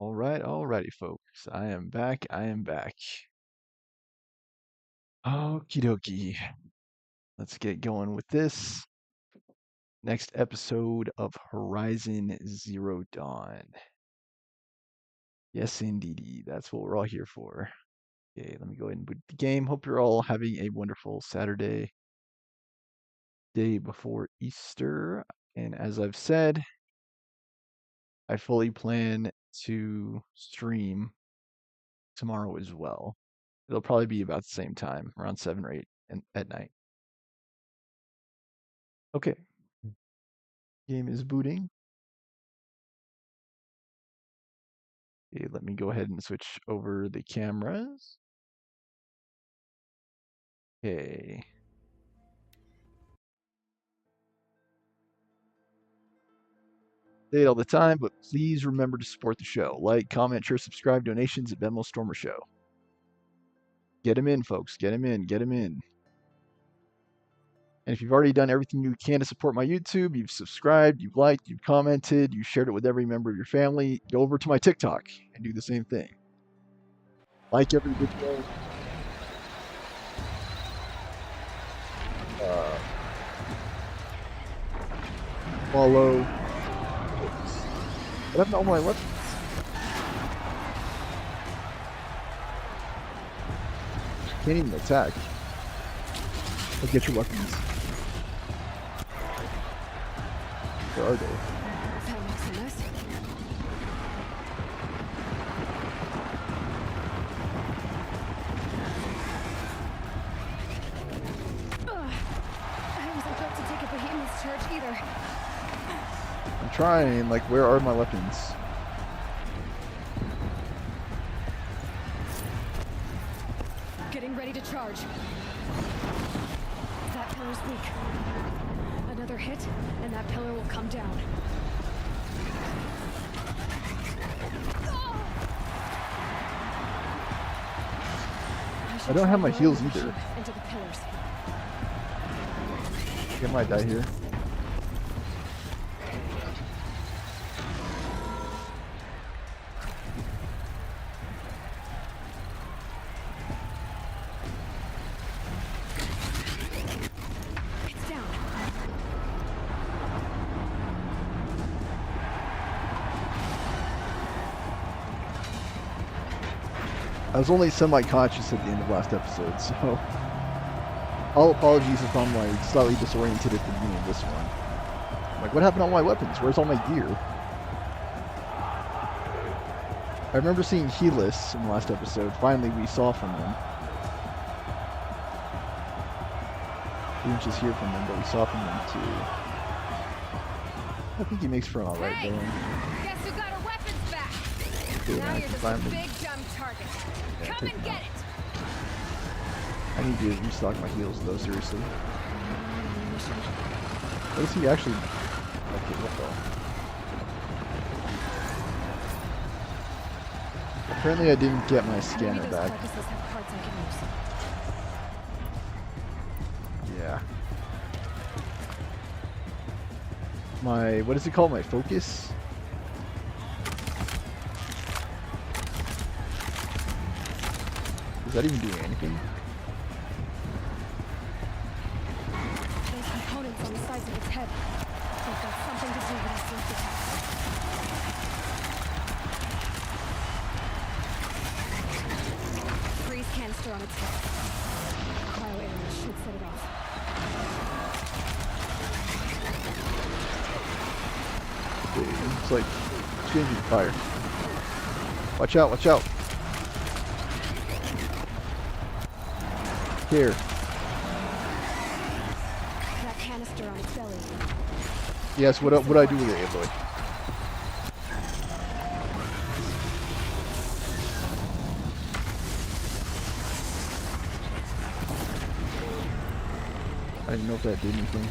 Alrighty, folks. I am back. I am back. Okie dokie. Let's get going with this next episode of Horizon Zero Dawn. Yes, indeedy. That's what we're all here for. Okay, let me go ahead and boot the game. Hope you're all having a wonderful Saturday, day before Easter. And as I've said, I fully plan to stream tomorrow as well. It'll probably be about the same time, around 7 or 8 at night. Okay, game is booting. Okay, let me go ahead and switch over the cameras. Okay. Say it all the time, but please remember to support the show. Like, comment, share, subscribe, donations at Venmo Stormer Show. Get them in, folks. Get them in. Get them in. And if you've already done everything you can to support my YouTube, you've subscribed, you've liked, you've commented, you've shared it with every member of your family, go over to my TikTok and do the same thing. Like every video. Follow. But I'm not my weapons. Can't even attack. Let's get your weapons. Where are they? That makes sense. I wasn't built to take a behemoth's charge either. I'm trying. Like, where are my weapons? Getting ready to charge. That pillar's weak. Another hit, and that pillar will come down. I don't have my heals either. Into the pillars. I might die here. It's down. I was only semi-conscious at the end of last episode, so all apologies if I'm like slightly disoriented at the beginning of this one. Like, what happened to all my weapons? Where's all my gear? I remember seeing Helis in the last episode. Finally, we saw from him. We didn't just hear from him, but we saw from him too. I think he makes for an alright Hey! villain. Guess who got our weapons back? Okay, Now I you're can just a finally. big dumb target. Yeah, Come take and him get out. it. I need to restock my heals though, seriously. What is he actually? Okay, what the? Apparently I didn't get my Maybe scanner those back. carcasses have parts I can use. Yeah. My, what is it called? My focus? Is that even doing anything? Those components on the sides of its head. They've got something to do with its left attack. Freeze canister on its head. Cryo area should set it off. It's like changing fire. Watch out, watch out. Here. That canister on its belly. Yes, what do I do with it, Aloy? I didn't know if that did anything.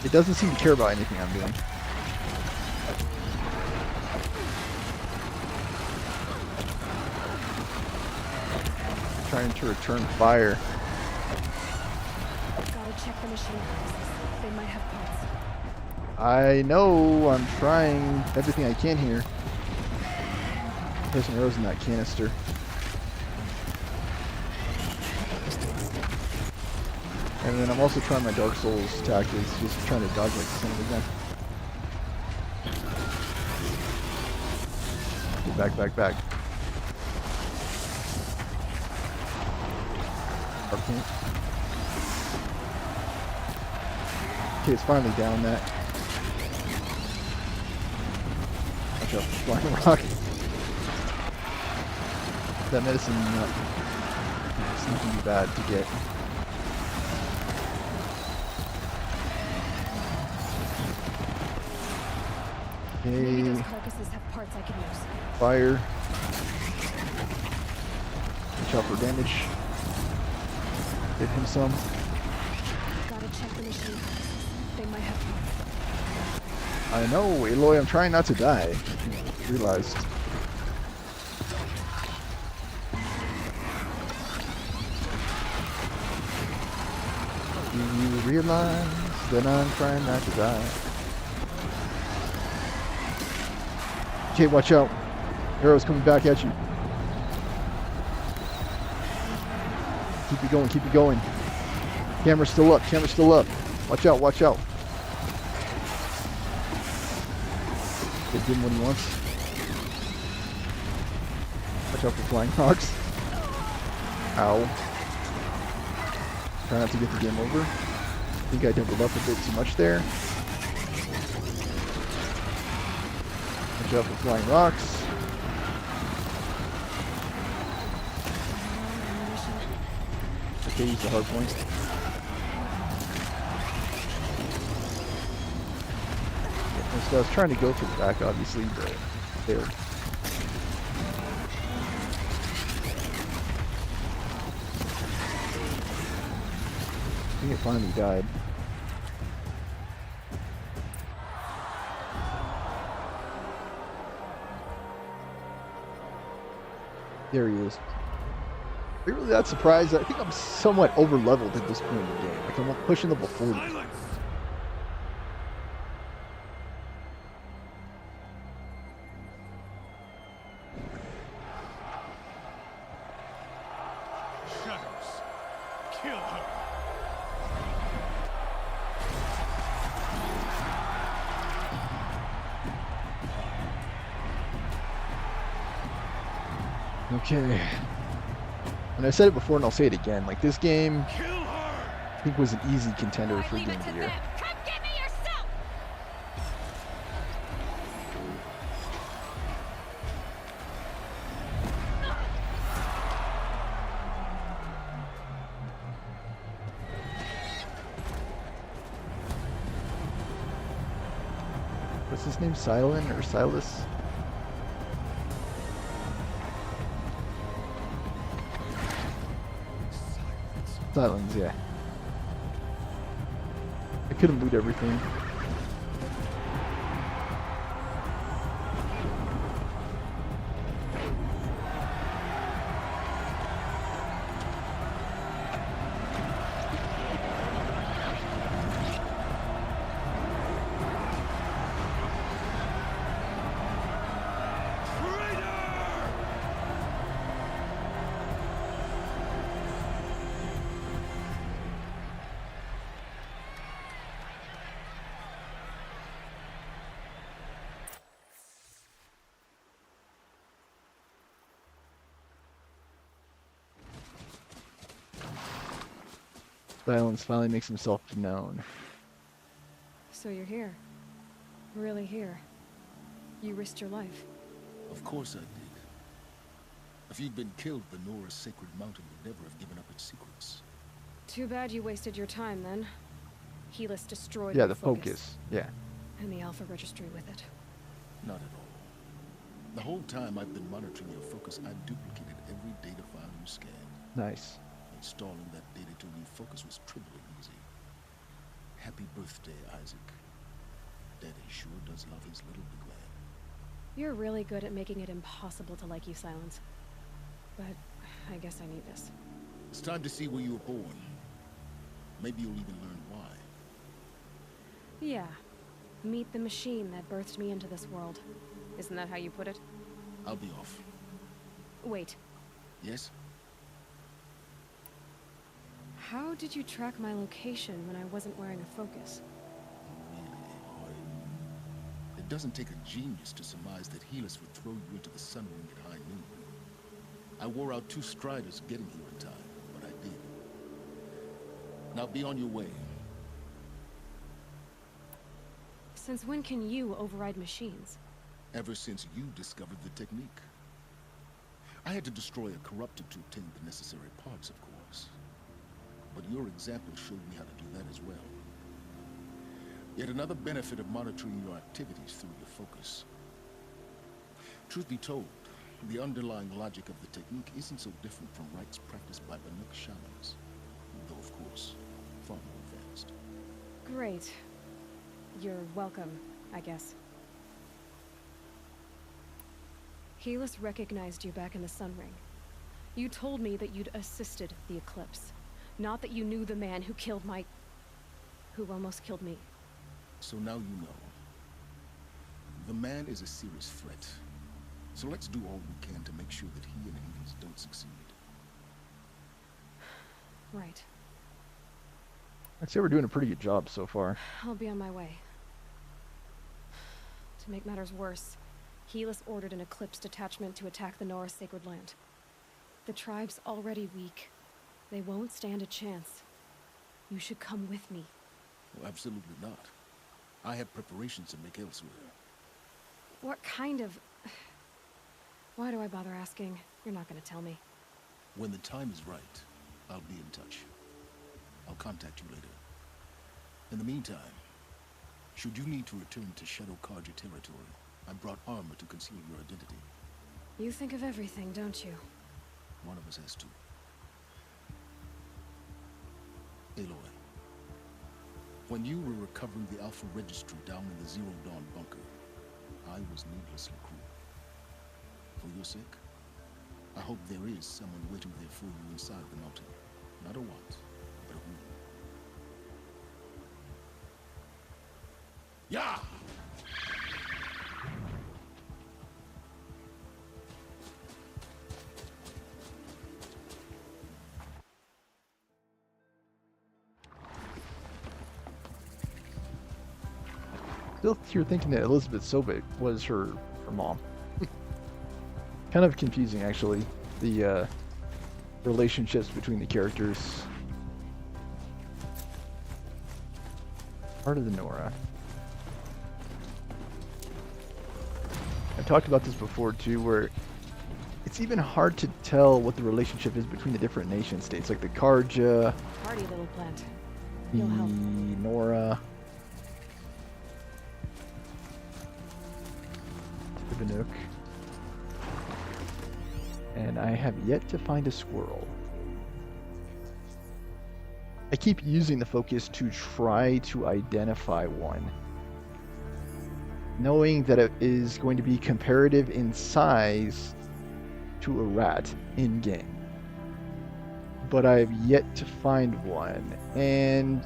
It doesn't seem to care about anything I'm doing. Trying to return fire. Gotta check the machine. They might have parts. I know. I'm trying everything I can here. There's some arrows in that canister. And then I'm also trying my Dark Souls tactics, just trying to dodge like the son of a gun. Get back, back, back. Arcane. Okay, it's finally down that. Watch out for flying rock. That medicine sneaky bad to get. Maybe those Okay, carcasses have parts I could use. fire. Watch out for damage. Hit him some. Gotta check the machine. They might have parts. I know, Aloy, I'm trying not to die. I realized. Do you realize that I'm trying not to die? Okay, watch out. Arrows coming back at you. Keep it going, keep it going. Camera's still up, camera's still up. Watch out, watch out. Give him what he wants. Watch out for flying rocks. Ow. Try not to get the game over. I think I doubled up a bit too much there. Watch out for flying rocks. Okay, use the hard point. So I was trying to go for the back, obviously, but failed. I think it finally died. There he is. Are you really that surprised? I think I'm somewhat over leveled at this point in the game. Like I'm pushing level 40. Shadows. Kill her. Okay. And I said it before and I'll say it again. Like this game, Kill her. I think was an easy contender for Game of the Year. Come get me yourself! What's his name? Silent or Silas? Silence, yeah. I couldn't loot everything. Silence finally makes himself known. So you're here. Really here. You risked your life. Of course I did. If you'd been killed, the Nora's sacred mountain would never have given up its secrets. Too bad you wasted your time then. Helis destroyed Yeah, your the focus. Yeah. and the Alpha Registry with it. Not at all. The whole time I've been monitoring your focus, I've duplicated every data file you scanned. Nice. Installing that data to refocus was triply easy. Happy birthday, Isaac. Daddy sure does love his little big man. You're really good at making it impossible to like you, Silence. But I guess I need this. It's time to see where you were born. Maybe you'll even learn why. Yeah. Meet the machine that birthed me into this world. Isn't that how you put it? I'll be off. Wait, Yes? how did you track my location when I wasn't wearing a focus? Really, Aloy? It doesn't take a genius to surmise that Helis would throw you into the sun ring at high noon. I wore out 2 striders getting here in time, but I did. Now be on your way. Since when can you override machines? Ever since you discovered the technique. I had to destroy a corruptor to obtain the necessary parts, of course. But your example showed me how to do that as well. Yet another benefit of monitoring your activities through your focus. Truth be told, the underlying logic of the technique isn't so different from rites practiced by Banuk shamans, though of course, far more advanced. Great. You're welcome, I guess. Helis recognized you back in the Sun Ring. You told me that you'd assisted the Eclipse. Not that you knew the man who killed who almost killed me. So now you know. The man is a serious threat. So let's do all we can to make sure that he and Hades don't succeed. Right. I'd say we're doing a pretty good job so far. I'll be on my way. To make matters worse, Helis ordered an Eclipse detachment to attack the Nora Sacred Land. The tribe's already weak. They won't stand a chance. You should come with me. Well, absolutely not. I have preparations to make elsewhere. What kind of... Why do I bother asking? You're not gonna tell me. When the time is right, I'll be in touch. I'll contact you later. In the meantime, should you need to return to Shadow Carja territory, I brought armor to conceal your identity. You think of everything, don't you? One of us has to. Aloy, when you were recovering the Alpha Registry down in the Zero Dawn bunker, I was needlessly cruel. For your sake, I hope there is someone waiting there for you inside the mountain. Not a what, but a who. Yeah! Still here thinking that Elizabeth Sobek was her mom. Kind of confusing, actually, the relationships between the characters. Part of the Nora. I've talked about this before too, where it's even hard to tell what the relationship is between the different nation states, like the Carja, Hardy little plant. the You'll help. Nora, the Banuk. And I have yet to find a squirrel. I keep using the focus to try to identify one, knowing that it is going to be comparative in size to a rat in game. But I've yet to find one, and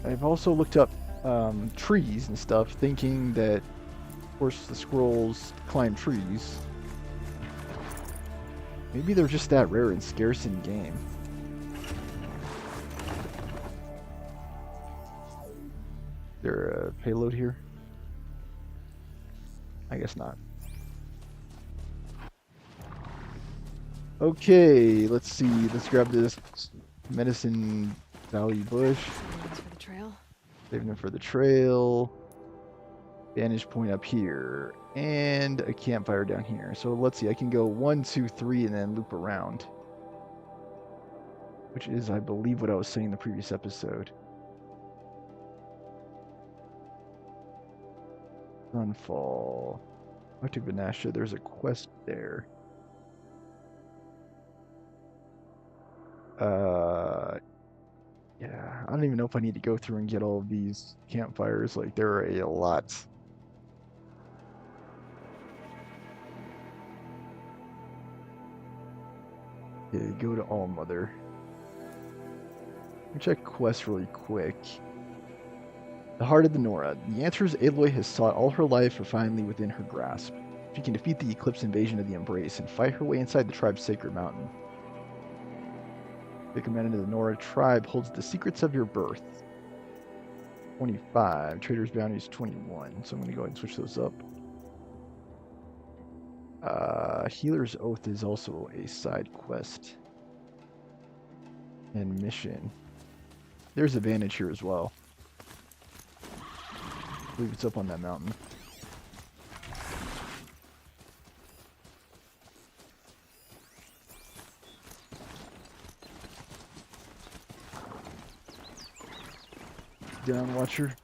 I've also looked up trees and stuff, thinking that, of course, the squirrels climb trees. Maybe they're just that rare and scarce in game. Is there a payload here? I guess not. Okay, let's see. Let's grab this medicine Valley bush. Thanks for the trail. Saving them for the trail. Vantage point up here. And a campfire down here. So let's see. I can go 1, 2, 3 and then loop around. Which is, I believe, what I was saying in the previous episode. Sunfall. Arctic Banasha. There's a quest there. Yeah, I don't even know if I need to go through and get all of these campfires. Like, there are a lot. Okay, go to Allmother. Let me check quests really quick. The Heart of the Nora. The answers Aloy has sought all her life are finally within her grasp. She can defeat the Eclipse invasion of the Embrace and fight her way inside the tribe's sacred mountain. Recommended to the Nora tribe holds the secrets of your birth. 25. Trader's Bounty is 21. So I'm going to go ahead and switch those up. Healer's Oath is also a side quest and mission. There's advantage here as well. I believe it's up on that mountain. Down, Watcher.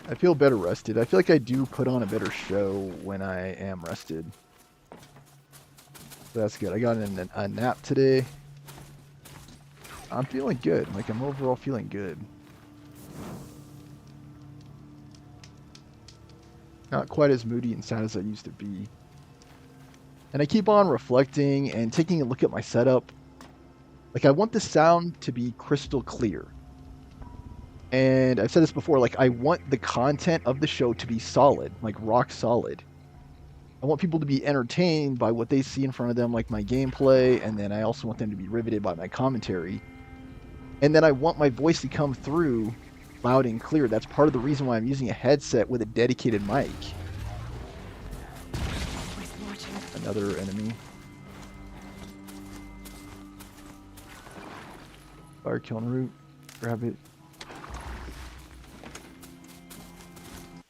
I feel better rested. I feel like I do put on a better show when I am rested. So that's good. I got a nap today. I'm feeling good. Like, I'm overall feeling good. Not quite as moody and sad as I used to be. And I keep on reflecting and taking a look at my setup. Like, I want the sound to be crystal clear. And I've said this before, like, I want the content of the show to be solid, like rock solid. I want people to be entertained by what they see in front of them, like my gameplay, and then I also want them to be riveted by my commentary. And then I want my voice to come through loud and clear. That's part of the reason why I'm using a headset with a dedicated mic. Another enemy. Fire killing root. Grab it.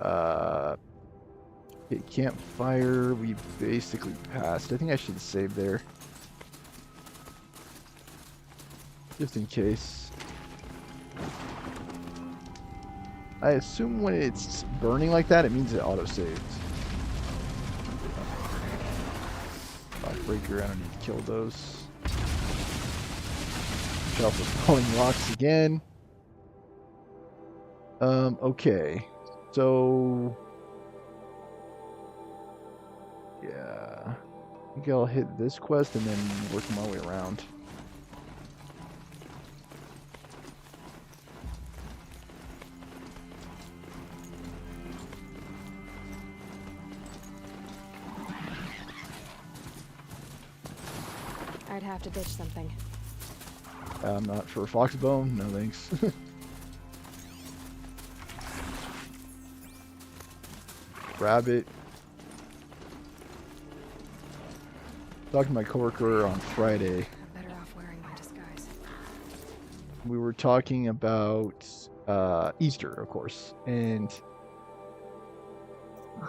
Okay, campfire. We basically passed. I think I should save there. Just in case. I assume when it's burning like that, it means it auto-saves. Breaker, I don't need to kill those. Watch out for falling rocks again. Okay. So... yeah. I think I'll hit this quest and then work my way around. I'd have to ditch something. I'm not for Foxbone. No thanks. Grab it. Talking to my coworker on Friday. I'm better off wearing my disguise. We were talking about Easter, of course, and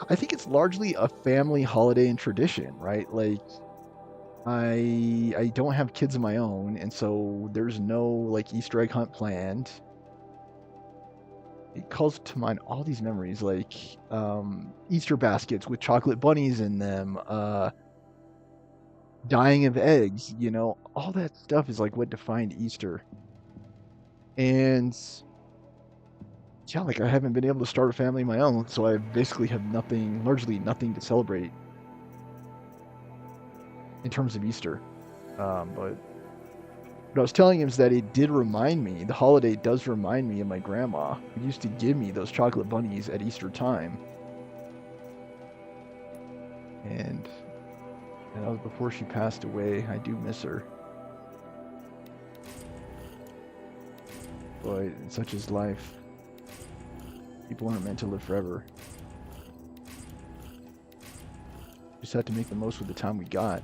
I think it's largely a family holiday and tradition, right? Like, I don't have kids of my own, and so there's no like Easter egg hunt planned. It calls to mind all these memories, like Easter baskets with chocolate bunnies in them, dyeing of eggs, you know, all that stuff is like what defined Easter. And yeah, like I haven't been able to start a family of my own, so I basically have nothing, largely nothing to celebrate in terms of Easter. But what I was telling him is that it did remind me, the holiday does remind me of my grandma, who used to give me those chocolate bunnies at Easter time. And that was before she passed away. I do miss her. But such is life. People aren't meant to live forever. Just had to make the most with the time we got.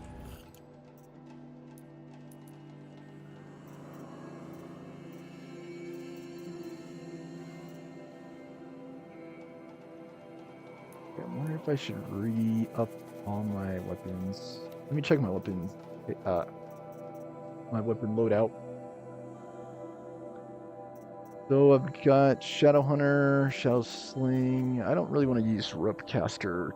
I wonder if I should re-up all my weapons. Let me check my weapons. My weapon loadout. So I've got Shadow Hunter, Shadow Sling. I don't really want to use Ripcaster.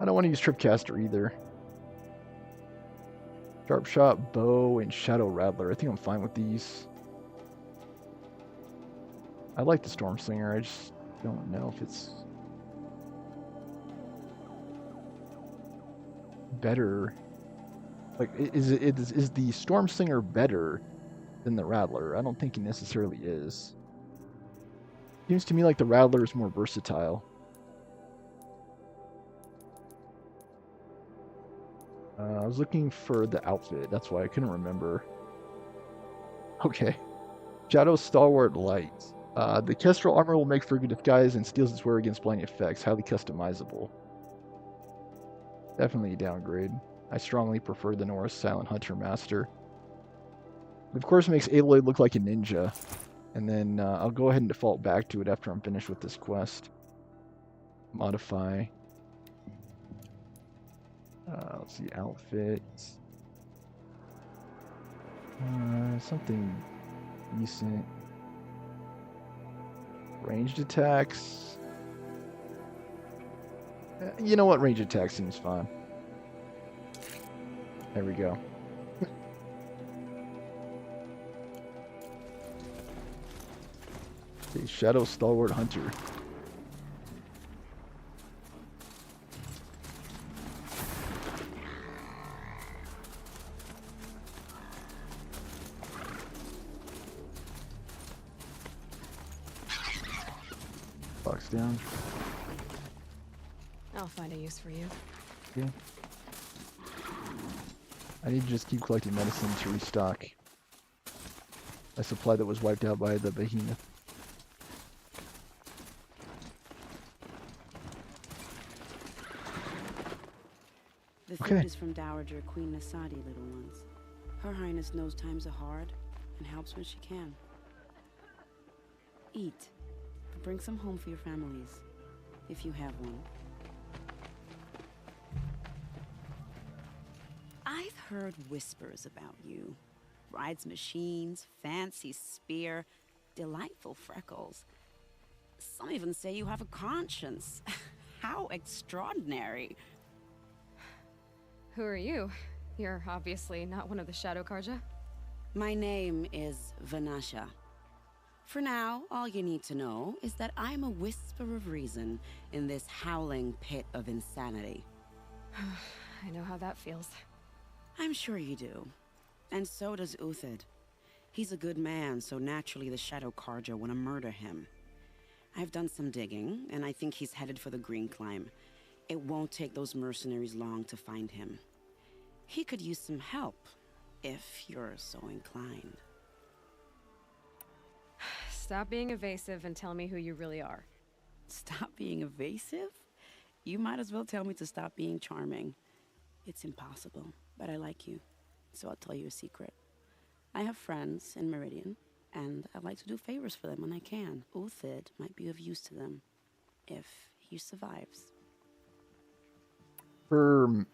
I don't want to use Tripcaster either. Sharp Shot, Bow, and Shadow Rattler. I think I'm fine with these. I like the Storm Slinger. I just don't know if it's better. Like, is the Storm Slinger better than the Rattler? I don't think it necessarily is. Seems to me like the Rattler is more versatile. I was looking for the outfit. That's why I couldn't remember. Okay. Shadow Stalwart Light. The Kestrel armor will make for good disguise and steals its wear against blinding effects. Highly customizable. Definitely a downgrade. I strongly prefer the Norse Silent Hunter Master. Of course, it makes Aloy look like a ninja. And then I'll go ahead and default back to it after I'm finished with this quest. Modify. Let's see, outfit. Something decent. Ranged attacks. You know what? Ranged attack seems fine. There we go. Okay, Shadow Stalwart Hunter. Box down. I'll find a use for you. Okay. I need to just keep collecting medicine to restock a supply that was wiped out by the behemoth. The Okay. food is from Dowager Queen Nasadi, little ones. Her Highness knows times are hard and helps when she can. Eat, but bring some home for your families, if you have one. I've heard whispers about you. Rides machines, fancy spear, delightful freckles. Some even say you have a conscience. How extraordinary. Who are you? You're obviously not one of the Shadow Karja. My name is Vanasha. For now, all you need to know is that I'm a whisper of reason in this howling pit of insanity. I know how that feels. I'm sure you do. And so does Uthid. He's a good man, so naturally the Shadow Karja want to murder him. I've done some digging, and I think he's headed for the Green Climb. It won't take those mercenaries long to find him. He could use some help, if you're so inclined. Stop being evasive and tell me who you really are. Stop being evasive? You might as well tell me to stop being charming. It's impossible, but I like you, so I'll tell you a secret. I have friends in Meridian, and I like to do favors for them when I can. Uthid might be of use to them, if he survives. Her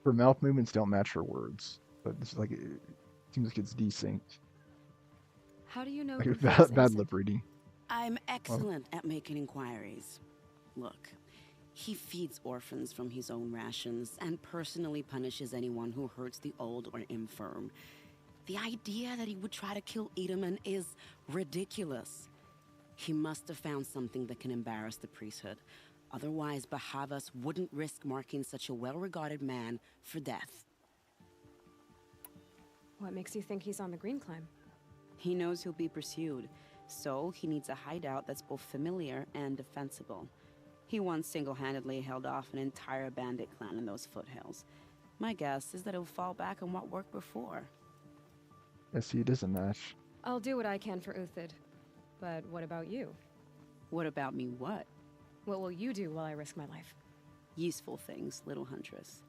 mouth movements don't match her words, but it's like it seems like it's desynced. How do you know Like who bad, Felix bad is? lip reading. I'm excellent at making inquiries. Look, he feeds orphans from his own rations and personally punishes anyone who hurts the old or infirm. The idea that he would try to kill Edaman is ridiculous. He must have found something that can embarrass the priesthood. Otherwise, Bahavas wouldn't risk marking such a well-regarded man for death. What makes you think he's on the Green Climb? He knows he'll be pursued, so he needs a hideout that's both familiar and defensible. He once single-handedly held off an entire bandit clan in those foothills. My guess is that he'll fall back on what worked before. Yeah, see, it is a match. I'll do what I can for Uthid. But what about you? What about me what? What will you do while I risk my life? Useful things, little huntress.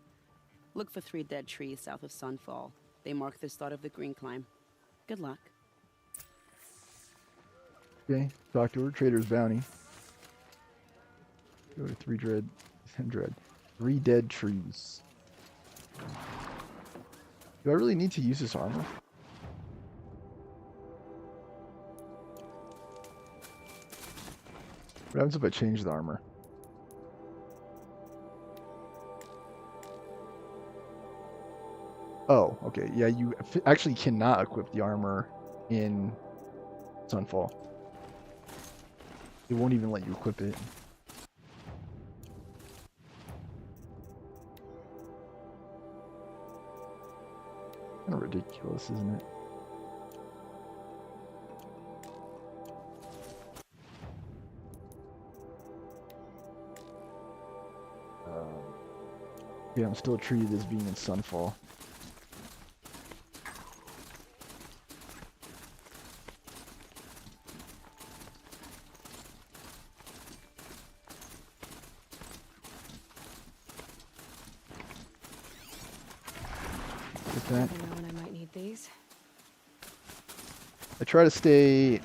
Look for 3 dead trees south of Sunfall. They mark the start of the Green Climb. Good luck. Okay, talk to her. Trader's bounty. Go to 3 dread. 3 dead trees. Do I really need to use this armor? What happens if I change the armor? Oh, okay. Yeah, you actually cannot equip the armor in Sunfall. It won't even let you equip it. Kind of ridiculous, isn't it? Yeah, I'm still treated as being in Sunfall. With that, Never know when I might need these. I try to stay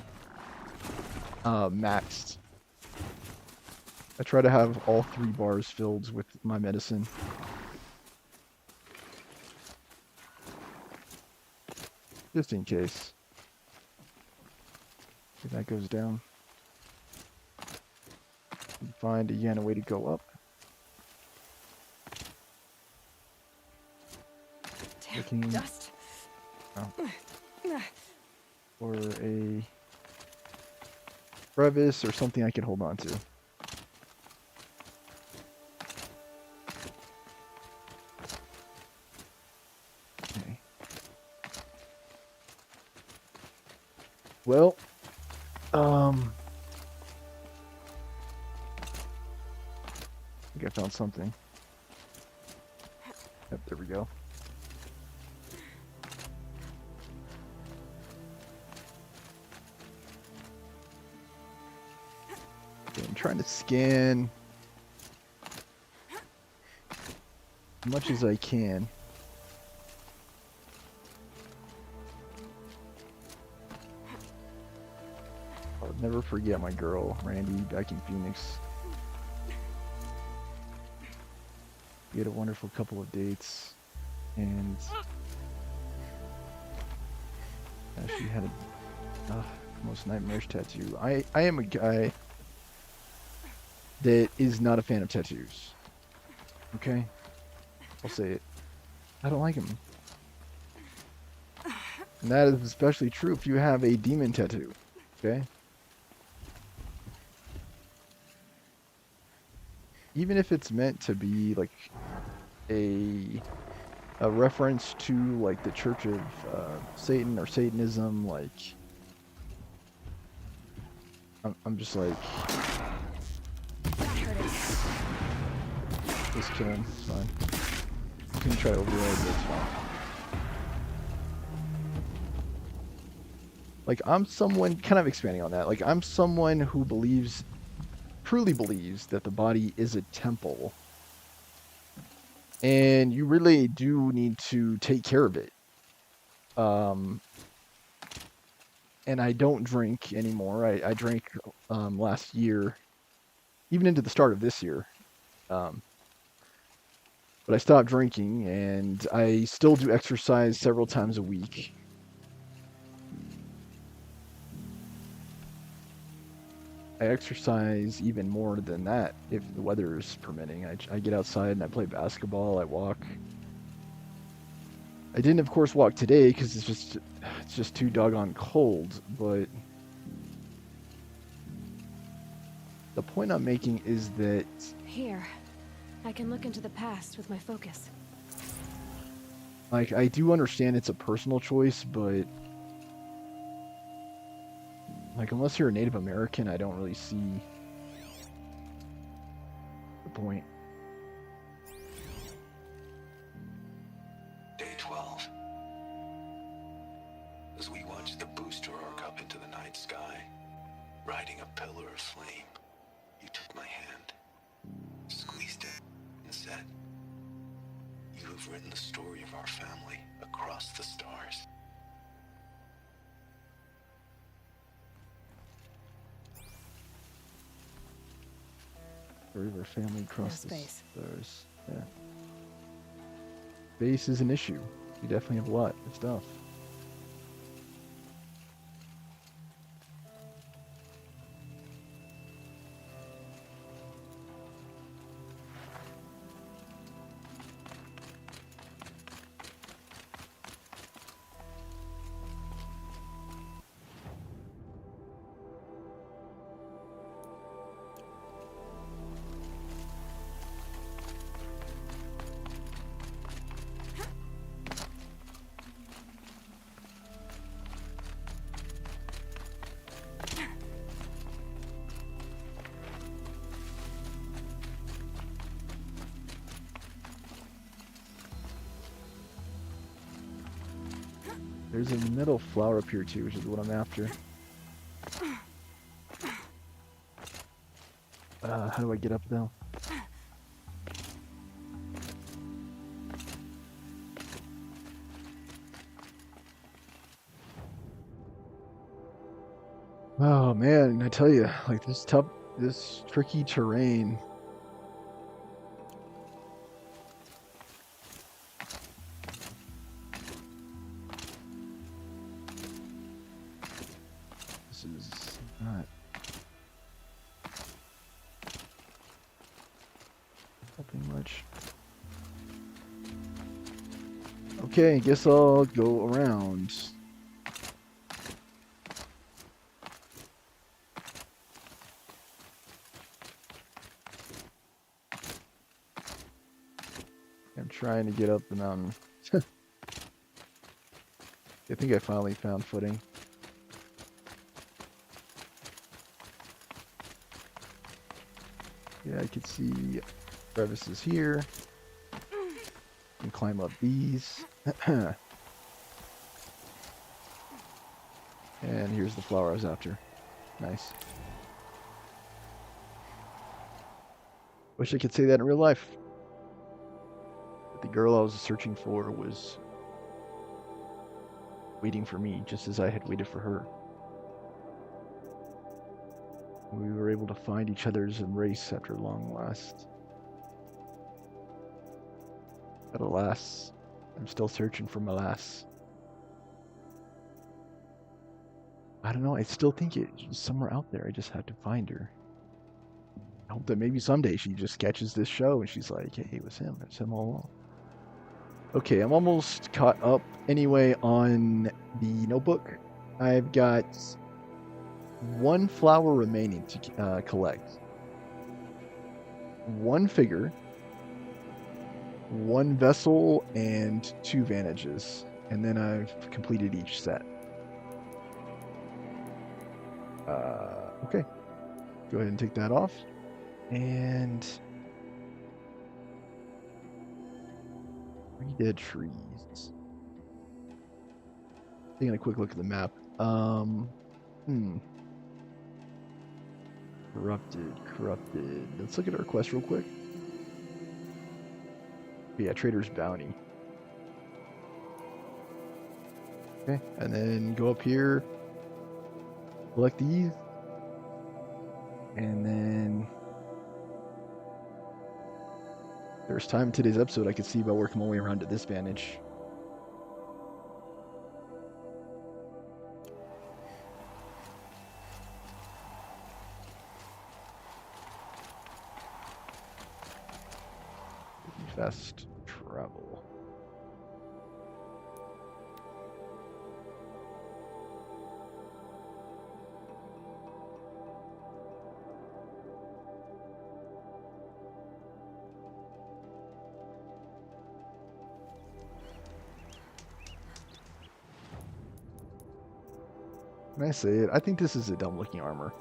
maxed. I try to have all 3 bars filled with my medicine. Just in case. If that goes down. And find again a way to go up. Damn, Looking dust. for a crevice or something I can hold on to. Okay. Well, I think I found something. Yep, there we go. Okay, I'm trying to scan as much as I can. I'll never forget my girl, Randy, back in Phoenix. We had a wonderful couple of dates, and she had a most nightmarish tattoo. I am a guy that is not a fan of tattoos. Okay? I'll say it. I don't like them. And that is especially true if you have a demon tattoo. Okay? Even if it's meant to be like a reference to like the Church of Satan or Satanism, like I'm just like, just kill him. It's fine. You can try to override, but it's fine. Like I'm someone kind of expanding on that. Like I'm someone who truly believes that the body is a temple. And you really do need to take care of it. And I don't drink anymore. I drank last year, even into the start of this year. But I stopped drinking, and I still do exercise several times a week. I exercise even more than that if the weather is permitting. I get outside and I play basketball, I walk. I didn't, of course, walk today because it's just too doggone cold, but the point I'm making is that Here, I can look into the past with my focus. like I do understand it's a personal choice, but like unless you're a Native American, I don't really see the point. Day 12. As we watched the booster arc up into the night sky, riding a pillar of flame, you took my hand, squeezed it, and said, "You have written the story of our family across the stars." Story of our family across No the space. stars. Yeah. Space is an issue. You definitely have a lot of stuff. There's a metal flower up here too, which is what I'm after. How do I get up though? Oh man, I tell you, like this tricky terrain. This is not helping much. Okay, I guess I'll go around. I'm trying to get up the mountain. I think I finally found footing. Yeah, I can see crevices here. And climb up these. And here's the flower I was after. Nice. Wish I could say that in real life. But the girl I was searching for was waiting for me, just as I had waited for her. We were able to find each other's embrace after long last. But alas, I'm still searching for my lass. I don't know, I still think it's somewhere out there. I just have to find her. I hope that maybe someday she just catches this show and she's like, hey, it was him all along. Okay, I'm almost caught up anyway on the notebook. I've got one flower remaining to collect. One figure, one vessel, and 2 vantages. And then I've completed each set. Okay. Go ahead and take that off. And 3 dead trees. Taking a quick look at the map. Corrupted. Let's look at our quest real quick. Yeah, Trader's Bounty. Okay, and then go up here, collect these, and then there's time in today's episode I could see about working my way around to this vantage. Fast travel. Can I say it? I think this is a dumb looking armor.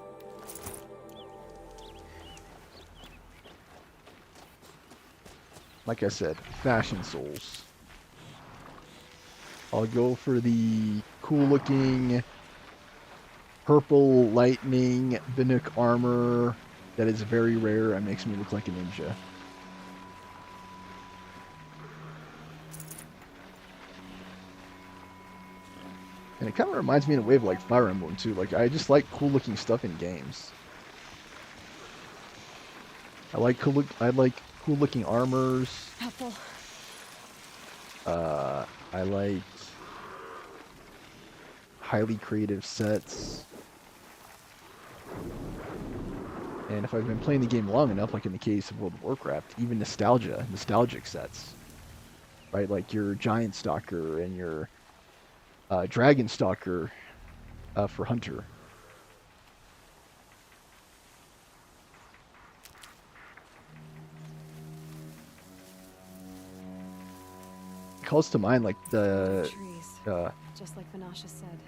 Like I said, fashion souls. I'll go for the cool looking purple lightning Banuk armor that is very rare and makes me look like a ninja. And it kind of reminds me in a way of like Fire Emblem too. Like I just like cool looking stuff in games. I like cool looking armors. Helpful. I like highly creative sets. And if I've been playing the game long enough, like in the case of World of Warcraft, even nostalgic sets. Right? Like your Giant Stalker and your Dragon Stalker for Hunter. Calls to mind like the trees, just like Vanasha said.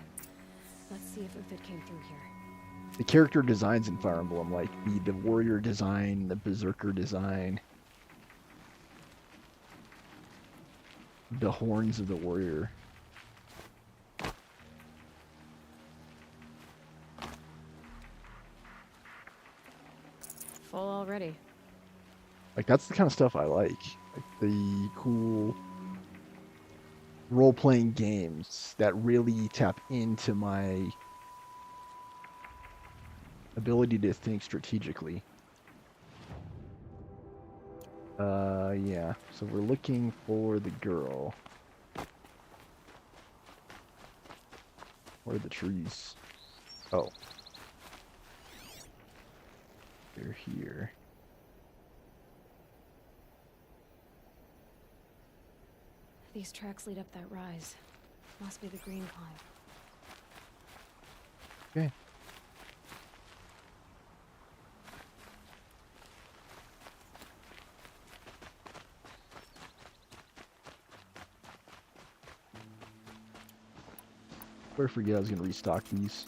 Let's see if Uthid came through here. The character designs in Fire Emblem, like the warrior design, the berserker design, the horns of the warrior. Full already. Like, that's the kind of stuff I like. Like, the cool role-playing games that really tap into my ability to think strategically. Yeah. So we're looking for the girl. Where are the trees? Oh. They're here. These tracks lead up that rise. Must be the green climb. Okay. Before I forget, I was gonna restock these.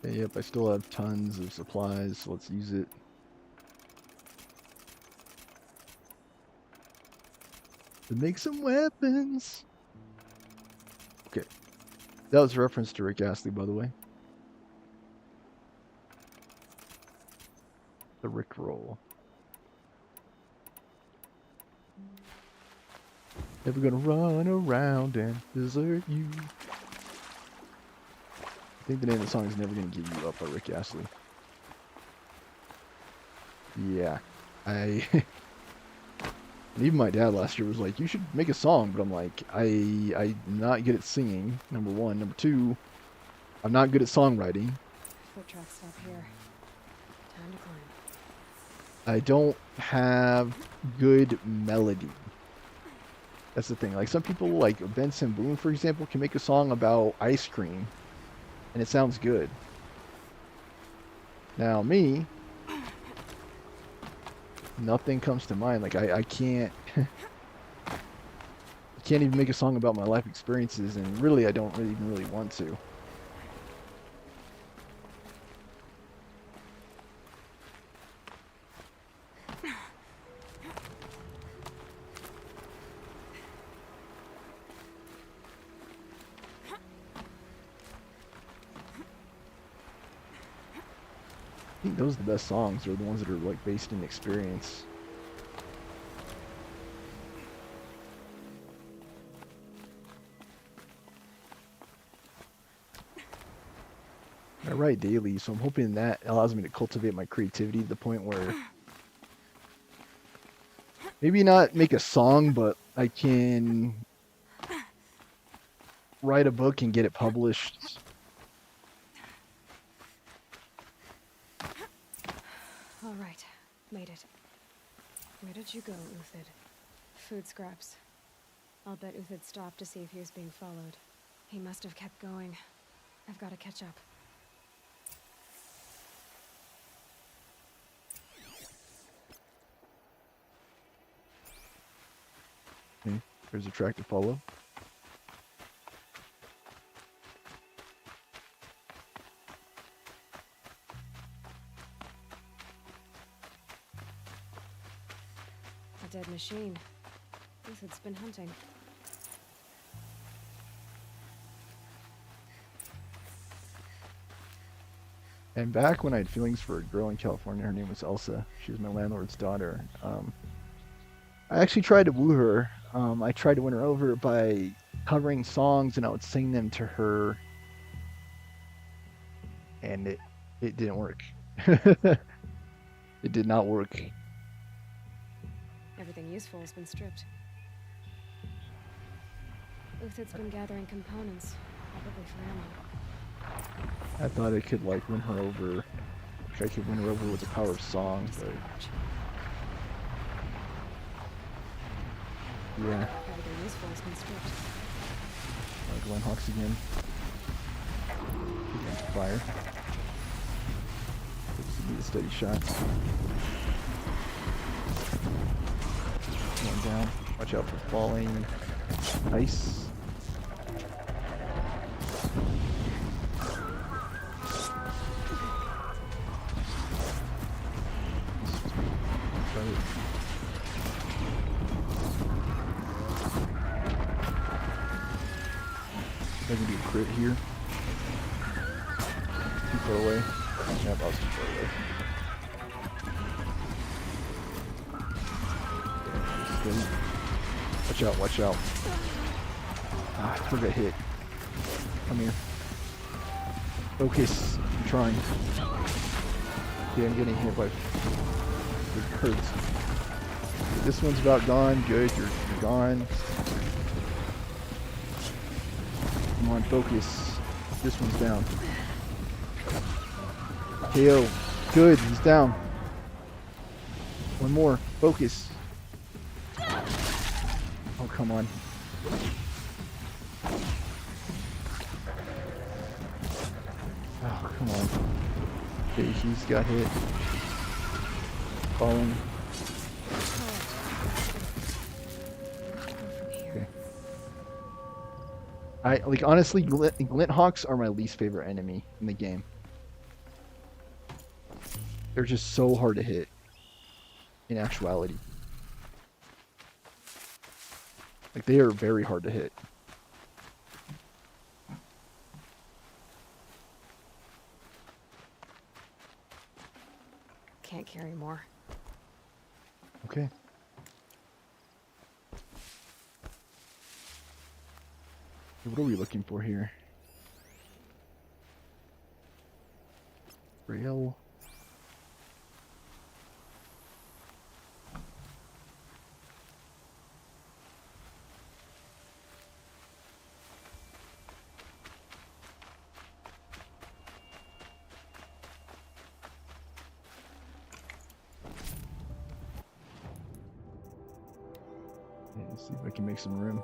Okay, yep, I still have tons of supplies, so let's use it. To make some weapons. Okay. That was a reference to Rick Astley, by the way. The Rick roll. Never gonna run around and desert you. I think the name of the song is Never Gonna Give You Up by Rick Astley. Yeah. Even my dad last year was like, you should make a song, but I'm like, I'm not good at singing, number one. Number two, I'm not good at songwriting. Foot tracks stop here. Time to climb. I don't have good melody. That's the thing. Like, some people, like Benson Boone, for example, can make a song about ice cream, and it sounds good. Now, me, nothing comes to mind. Like, I can't I can't even make a song about my life experiences, and really I don't even really want to. I think those are the best songs, are the ones that are like based in experience. I write daily, so I'm hoping that allows me to cultivate my creativity to the point where maybe not make a song, but I can write a book and get it published. All right. Made it. Where did you go, Uthid? Food scraps. I'll bet Uthid stopped to see if he was being followed. He must have kept going. I've got to catch up. Okay, there's a track to follow. A dead machine. Uthid's been hunting. And back when I had feelings for a girl in California, her name was Elsa. She was my landlord's daughter. I actually tried to woo her. I tried to win her over by covering songs, and I would sing them to her. And it didn't work. It did not work. Everything useful has been stripped. Uthid's been gathering components, probably for ammo. I thought I could like win her over. Like I could win her over with the power of song, but yeah. Everything useful has been stripped. Glen Hawks again. Begin to fire. Looks to be the steady shots. One down. Watch out for falling ice. crit here. Too far away. Yep, I was too far away. Okay, watch out, watch out. Ah, I took a hit. Come here. Focus. I'm trying. Okay, I'm getting hit by... It hurts. This one's about gone. Good, you're gone. Come on, focus. This one's down. KO. Good, he's down. One more. Focus. Oh, come on. Oh, come on. Okay, he's got hit. Falling. Okay. Like, honestly, Glint Hawks are my least favorite enemy in the game. They're just so hard to hit. In actuality. Like, they are very hard to hit. Can't carry more. Okay. What are we looking for here? Rail. Let's see if I can make some room.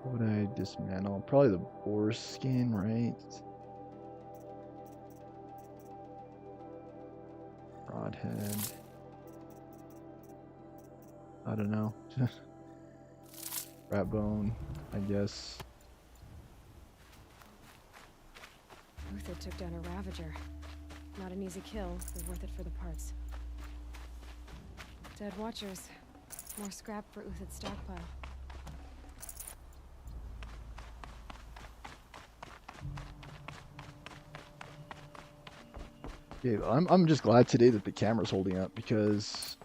What would I dismantle? Probably the boar skin, right? Broadhead. I don't know. Rat bone, I guess. Uthed took down a Ravager. Not an easy kill, but worth it for the parts. Dead Watchers. More scrap for Uthed's stockpile. Yeah, I'm just glad today that the camera's holding up because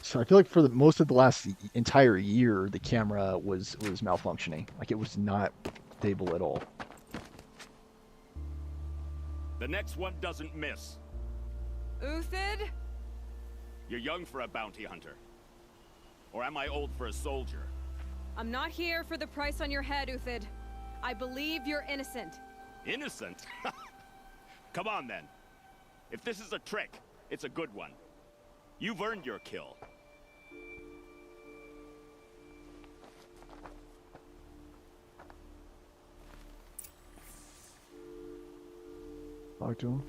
so I feel like for the most of the last entire year the camera was malfunctioning. Like it was not stable at all. The next one doesn't miss. Uthed? You're young for a bounty hunter. Or am I old for a soldier? I'm not here for the price on your head, Uthed. I believe you're innocent. Innocent? Come on then. If this is a trick, it's a good one. You've earned your kill. Talk to him.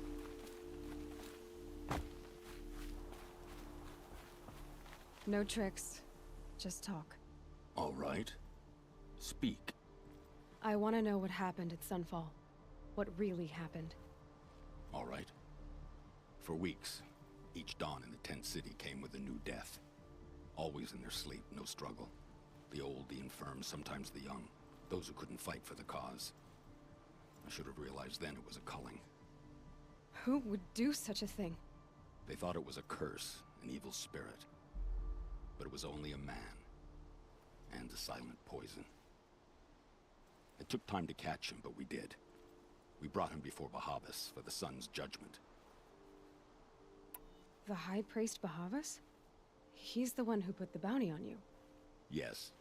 No tricks. Just talk. All right. Speak. I want to know what happened at Sunfall. What really happened. All right. For weeks, each dawn in the tent city came with a new death. Always in their sleep, no struggle. The old, the infirm, sometimes the young. Those who couldn't fight for the cause. I should have realized then it was a culling. Who would do such a thing? They thought it was a curse, an evil spirit. But it was only a man. And a silent poison. It took time to catch him, but we did. We brought him before Bahavas for the sun's judgment. The High Priest Bahavas? He's the one who put the bounty on you. Yes.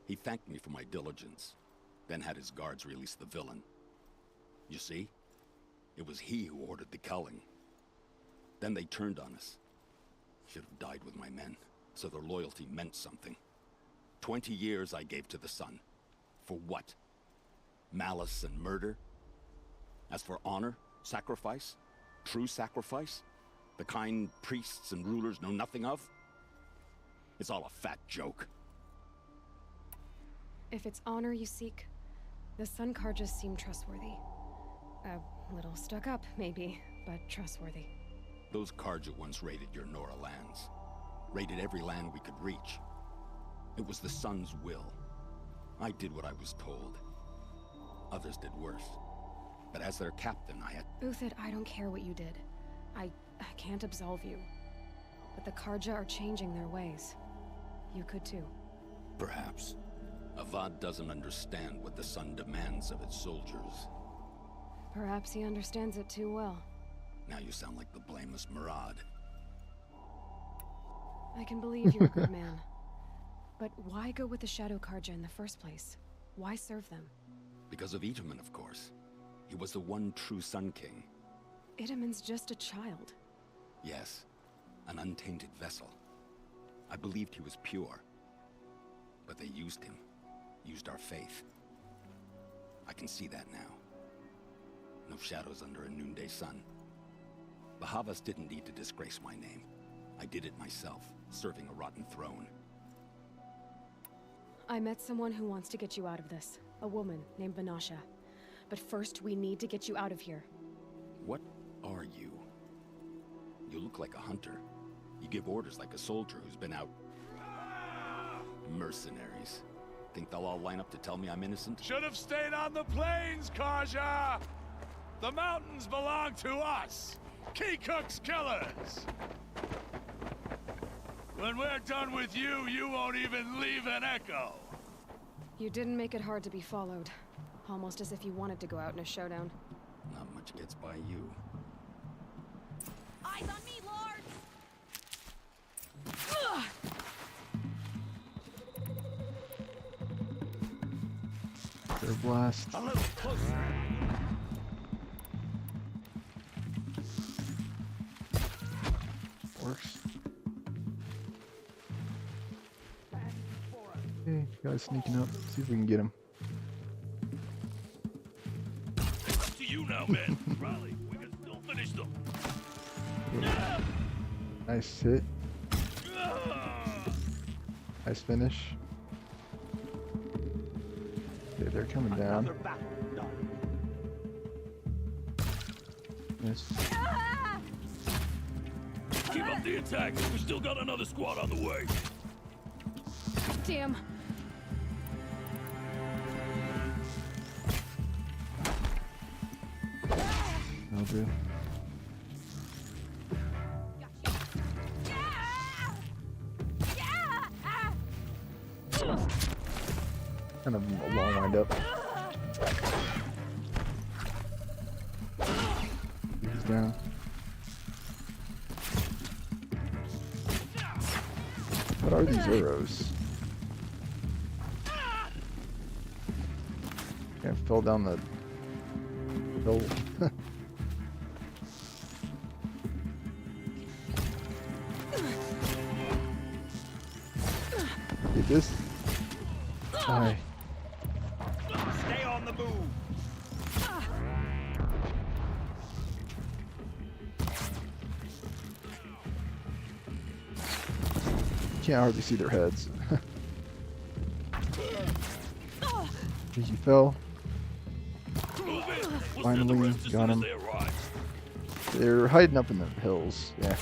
He thanked me for my diligence, then had his guards release the villain. You see? It was he who ordered the culling. Then they turned on us. Should have died with my men, so their loyalty meant something. 20 years I gave to the sun. For what? Malice and murder? As for honor, sacrifice, true sacrifice, the kind priests and rulers know nothing of, it's all a fat joke. If it's honor you seek, the Sun Karjas seem trustworthy. A little stuck up, maybe, but trustworthy. Those Karja once raided your Nora lands. raided every land we could reach. It was the Sun's will. I did what I was told. Others did worse. But as their captain, I had... Uthid, I don't care what you did. I can't absolve you. But the Karja are changing their ways. You could too. Perhaps. Avad doesn't understand what the Sun demands of its soldiers. Perhaps he understands it too well. Now you sound like the blameless Murad. I can believe you're a good man. But why go with the Shadow Karja in the first place? Why serve them? Because of Itamen, of course. He was the one true Sun King. Itamen's just a child. Yes, an untainted vessel. I believed he was pure. But they used him. Used our faith. I can see that now. No shadows under a noonday sun. The Havas didn't need to disgrace my name. I did it myself, serving a rotten throne. I met someone who wants to get you out of this. A woman named Vanasha. But first, we need to get you out of here. What are you? You look like a hunter. You give orders like a soldier who's been out... Mercenaries. Think they'll all line up to tell me I'm innocent? Should have stayed on the plains, Karja! The mountains belong to us! Kikuk's killers! When we're done with you, you won't even leave an echo! You didn't make it hard to be followed. Almost as if you wanted to go out in a showdown. Not much gets by you. Eyes on me, lords! Air blast. A little closer. Works. Okay, guys sneaking up. See if we can get him. Up to you now, man. Rally, we can still finish them. Nice hit. Nice finish. Okay, they're coming down. Another battle done. Yes. Keep up the attack. We still got another squad on the way. Damn. That'll do. Kind of a long wind up. He's down. What are these arrows? Yeah, fell down the hill. Get this. Die. Stay on the move. Can't hardly see their heads. He fell. Move in. We'll send the Finally, rest as got soon as him. they arrive. They're hiding up in the hills. Yeah.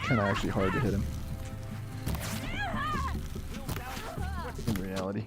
Kind of actually hard to hit him. In reality.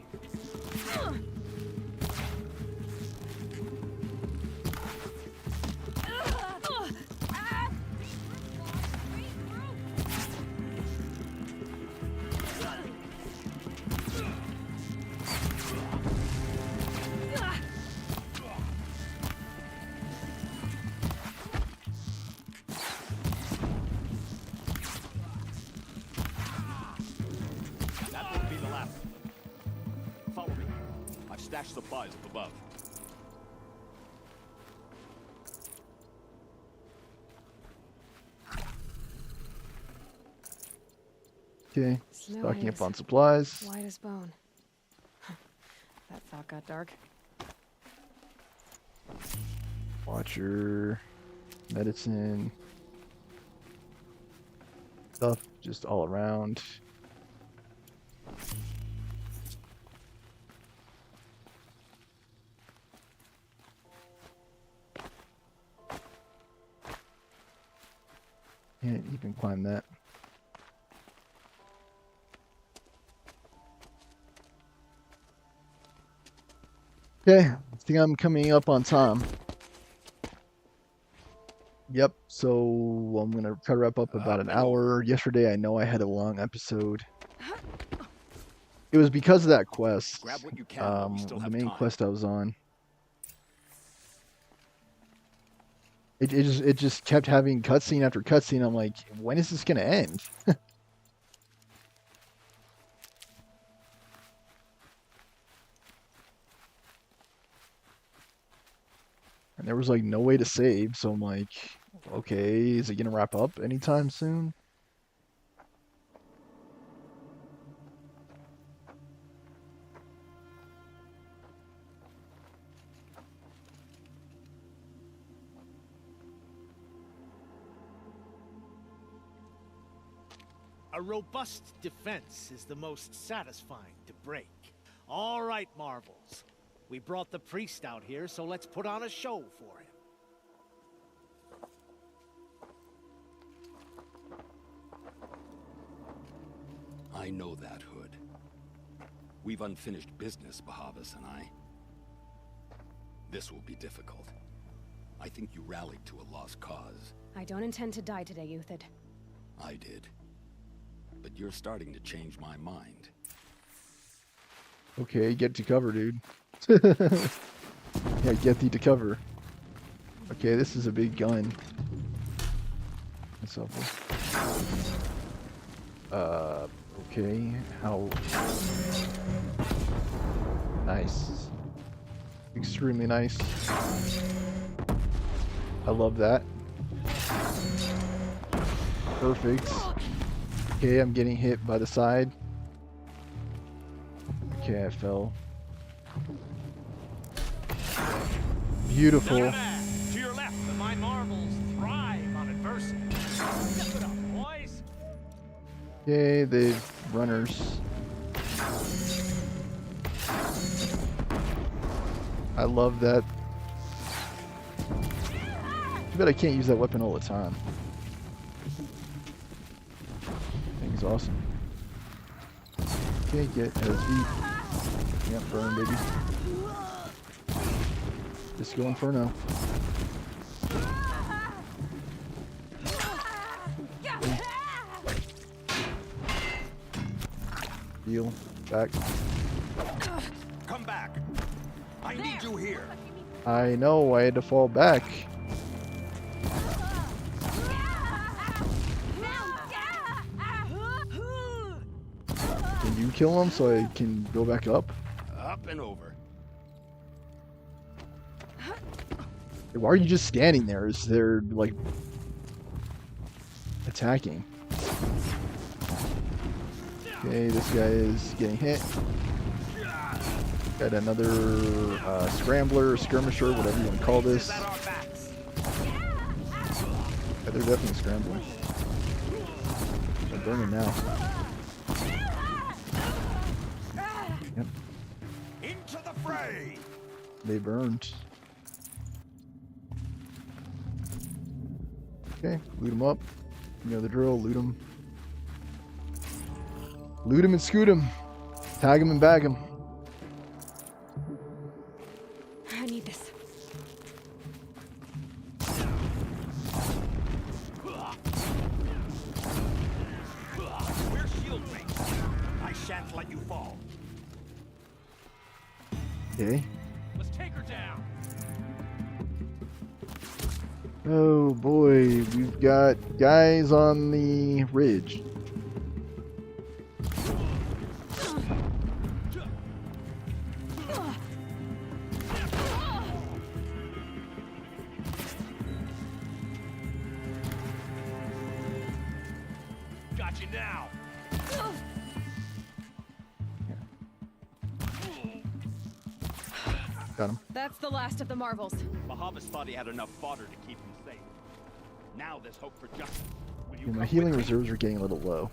That will be the last. Follow me. I've stashed supplies up above. Okay. Snow Stocking up haze. on supplies. White as bone. That thought got dark. Watcher. Medicine. Stuff just all around. climb that. Okay, I think I'm coming up on time. Yep, so I'm gonna try to wrap up about an hour. Yesterday, I know I had a long episode. It was because of that quest. Grab what you can while we still The have main time. quest I was on. It just kept having cutscene after cutscene. I'm like, when is this gonna end? And there was like no way to save, so I'm like, okay, is it gonna wrap up anytime soon? A robust defense is the most satisfying to break. All right, Marvels. We brought the priest out here, so let's put on a show for him. I know that, Hood. We've unfinished business, Bahavas and I. This will be difficult. I think you rallied to a lost cause. I don't intend to die today, Euthyd. I did. But you're starting to change my mind. Okay, get to cover, dude. Yeah, get thee to cover. Okay, this is a big gun. That's helpful. Okay, how... Nice. Extremely nice. I love that. Perfect. Okay, I'm getting hit by the side. Okay, I fell. Beautiful. To your left, the my Marvels thrive on adversity. Step it up, boys. Okay, they've runners. I love that. Too bad I can't use that weapon all the time. Thing's awesome. Okay, get SB. Yep, burn, baby. Disco Inferno. Heal. Back. Come back! I need you here! I know, I had to fall back. Can you kill him so I can go back up? Up and over. Why are you just standing there? Is there, like, attacking? Okay, this guy is getting hit. Got another scrambler, skirmisher, whatever you want to call this. Yeah, they're definitely scrambling. They're burning now. Yep, Into the fray! they burned. Okay, loot them up. You know the drill, loot them. Loot them and scoot them. Tag them and bag them. I need this. We're shield mates. I shan't let you fall. Okay. Let's take her down. Oh boy, we've got guys on the ridge. Got you now. Got him. That's the last of the Marvels. Bahavas thought he had enough fodder to keep him safe. Now there's hope for justice. Will you Yeah, my come healing with me? reserves are getting a little low.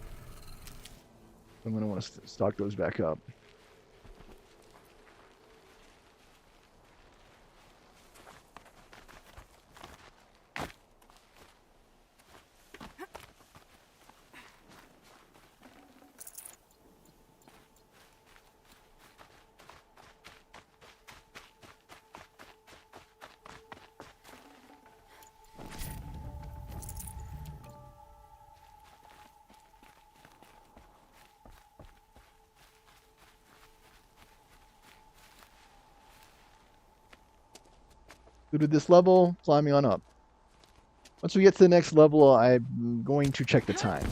I'm gonna want to stock those back up. Looted this level, climbing on up. Once we get to the next level, I'm going to check the time.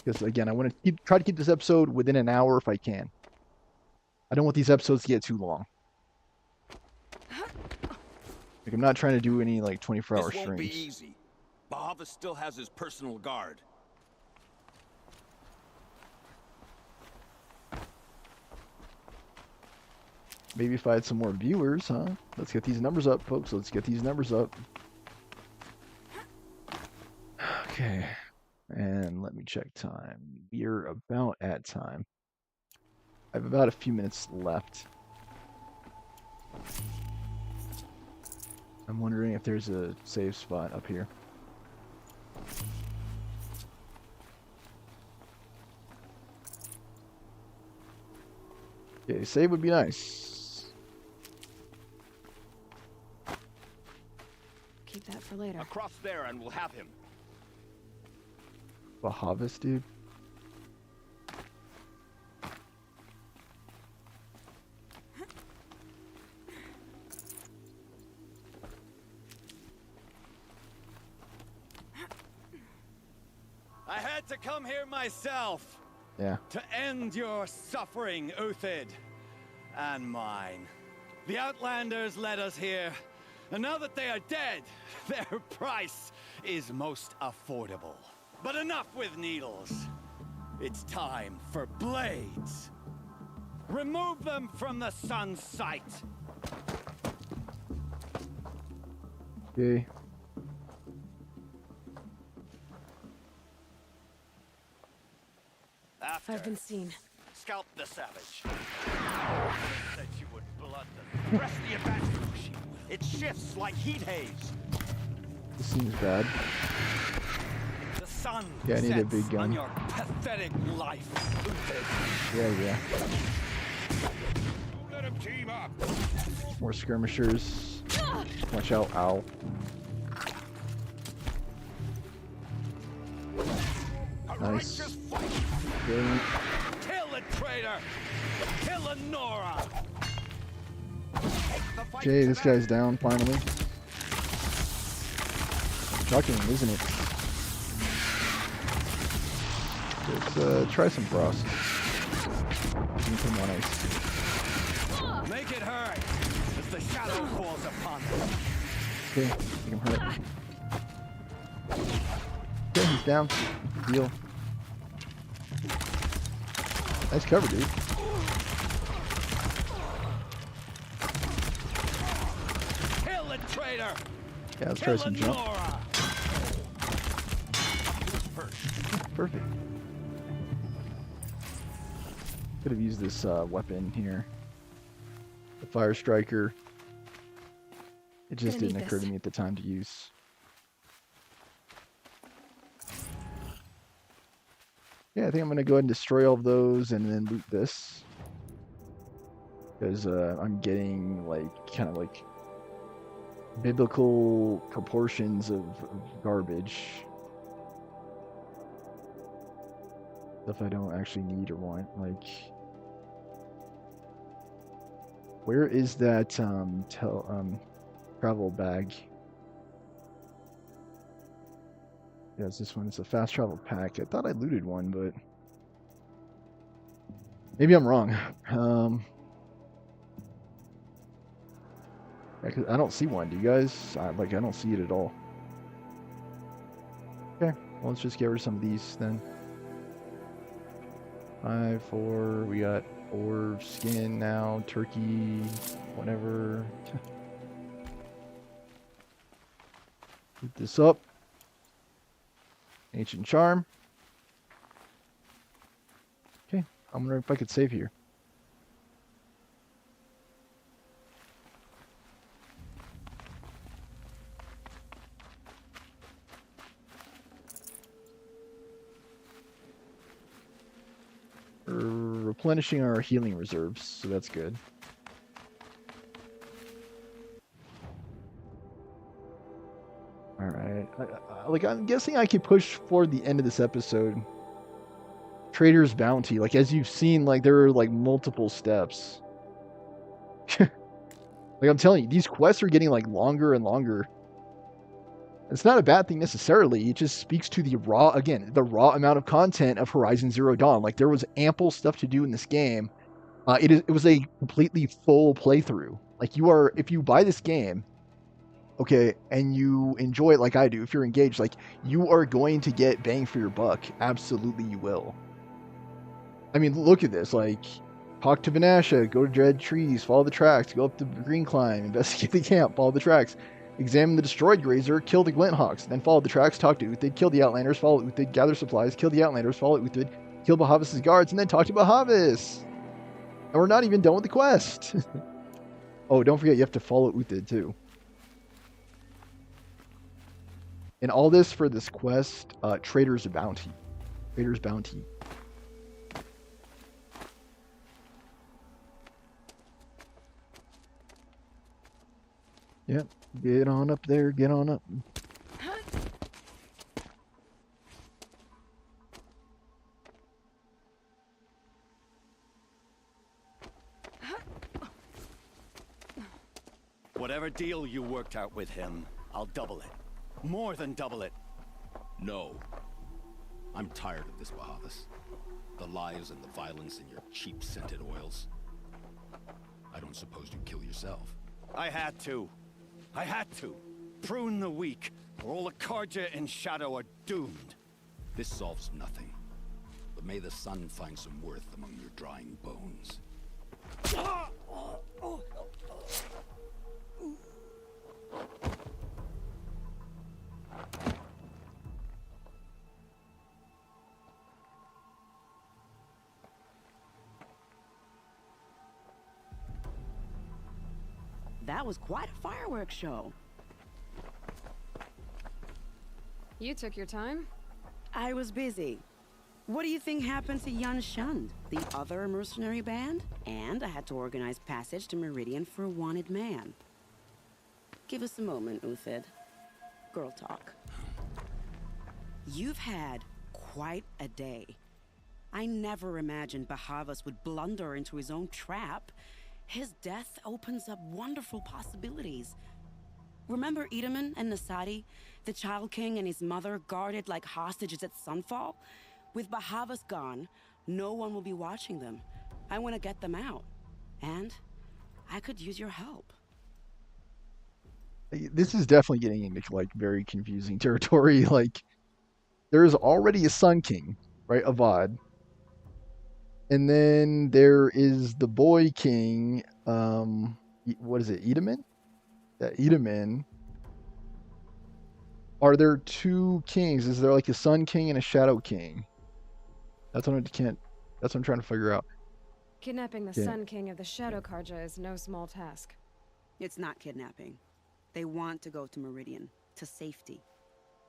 Because again, I want to try to keep this episode within an hour if I can. I don't want these episodes to get too long. Like, I'm not trying to do any like 24-hour This won't be streams. easy. Bahavas still has his personal guard. Maybe if I had some more viewers, huh? Let's get these numbers up, folks. Let's get these numbers up. Okay. And let me check time. We're about at time. I have about a few minutes left. I'm wondering if there's a save spot up here. Okay, save would be nice. Keep that for later. Across there and we'll have him. Bahavas, dude. I had to come here myself Yeah. to end your suffering, Uthid, and mine. The Outlanders led us here, and now that they are dead, their price is most affordable. But enough with needles. It's time for blades. Remove them from the sun's sight. Okay. After, I've been seen. scalp the savage. Said you would blood the Press the advanced machine. It shifts like heat haze. This seems bad. The sun Yeah, I need a sets big gun. on your pathetic life, Uthid. Yeah. Don't let him team up. More skirmishers. Watch out. Ow. A Nice. righteous fight. Brilliant. Kill the traitor. Kill Lenora. Okay, this guy's down finally. Shocking, isn't it? Let's try some frost. You can put him on ice. Make it hurt as the shadow falls upon them. Okay, make him hurt. Okay, he's down. Deal. Nice cover, dude. Kill the traitor. Yeah, let's try some jump. Lenora. Perfect. Could have used this weapon here. The Fire Striker. It just Gonna need didn't occur to this. me at the time to use. Yeah, I think I'm going to go ahead and destroy all of those and then loot this. Because I'm getting, like, kind of like biblical proportions of garbage. Stuff I don't actually need or want. Like, where is that travel bag? Yeah, it's this one. It's a fast travel pack. I thought I looted one, but maybe I'm wrong. Yeah, 'cause I don't see one. Do you guys? I don't see it at all. Okay, well, let's just get rid of some of these then. 5, 4. We got 4 skin now. Turkey, whatever. Put this up. Ancient Charm. Okay, I'm wondering if I could save here. We're replenishing our healing reserves, so that's good. Alright, like I'm guessing I could push for the end of this episode. Trader's Bounty, like as you've seen, like there are like multiple steps. Like I'm telling you, these quests are getting like longer and longer. It's not a bad thing necessarily. It just speaks to the raw amount of content of Horizon Zero Dawn. Like there was ample stuff to do in this game. It was a completely full playthrough. Like if you buy this game, okay, and you enjoy it like I do, if you're engaged, like you are going to get bang for your buck. Absolutely, you will. I mean, look at this. Like, talk to Vanasha, go to Dread Trees, follow the tracks, go up the Green Climb, investigate the camp, follow the tracks, examine the destroyed Grazer, kill the Glinthawks, then follow the tracks, talk to Uthid, kill the Outlanders, follow Uthid, gather supplies, kill the Outlanders, follow Uthid, kill Bahavas' guards, and then talk to Bahavas. And we're not even done with the quest. Oh, don't forget you have to follow Uthid too. And all this for this quest, Trader's Bounty. Trader's Bounty. Yep, get on up there, get on up. Whatever deal you worked out with him, I'll double it. More than double it. No. I'm tired of this, Bahavas. The lies and the violence in your cheap scented oils. I don't suppose you kill yourself. I had to. I had to. Prune the weak, or all the Carja and Shadow are doomed. This solves nothing. But may the sun find some worth among your drying bones. That was quite a fireworks show. You took your time? I was busy. What do you think happened to Yan Shund, the other mercenary band? And I had to organize passage to Meridian for a wanted man. Give us a moment, Uthid. Girl talk. You've had quite a day. I never imagined Bahavas would blunder into his own trap. His death opens up wonderful possibilities. Remember Edaman and Nasadi, the Child King and his mother guarded like hostages at Sunfall? With Bahavas gone, no one will be watching them. I want to get them out. And I could use your help. This is definitely getting into like very confusing territory. Like, there's already a Sun King, right? Avad. And then there is the Boy King. What is it? Edaman? Yeah, Edaman. Are there two kings? Is there like a Sun King and a Shadow King? That's what I'm trying to figure out. Kidnapping the Sun King of the Shadow Carja is no small task. It's not kidnapping. They want to go to Meridian, to safety.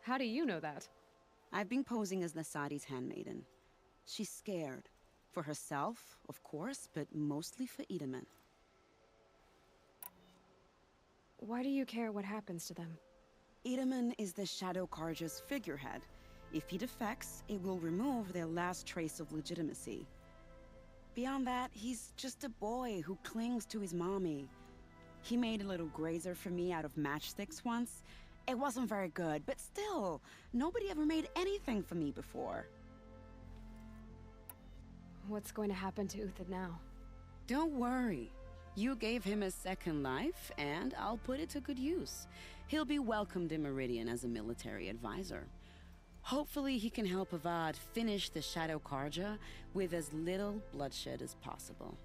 How do you know that? I've been posing as Nasadi's handmaiden. She's scared. For herself, of course, but mostly for Edaman. Why do you care what happens to them? Edaman is the Shadow Carja's figurehead. If he defects, it will remove their last trace of legitimacy. Beyond that, he's just a boy who clings to his mommy. He made a little grazer for me out of matchsticks once. It wasn't very good, but still, nobody ever made anything for me before. What's going to happen to Uthid now? Don't worry. You gave him a second life, and I'll put it to good use. He'll be welcomed in Meridian as a military advisor. Hopefully he can help Avad finish the Shadow Carja with as little bloodshed as possible.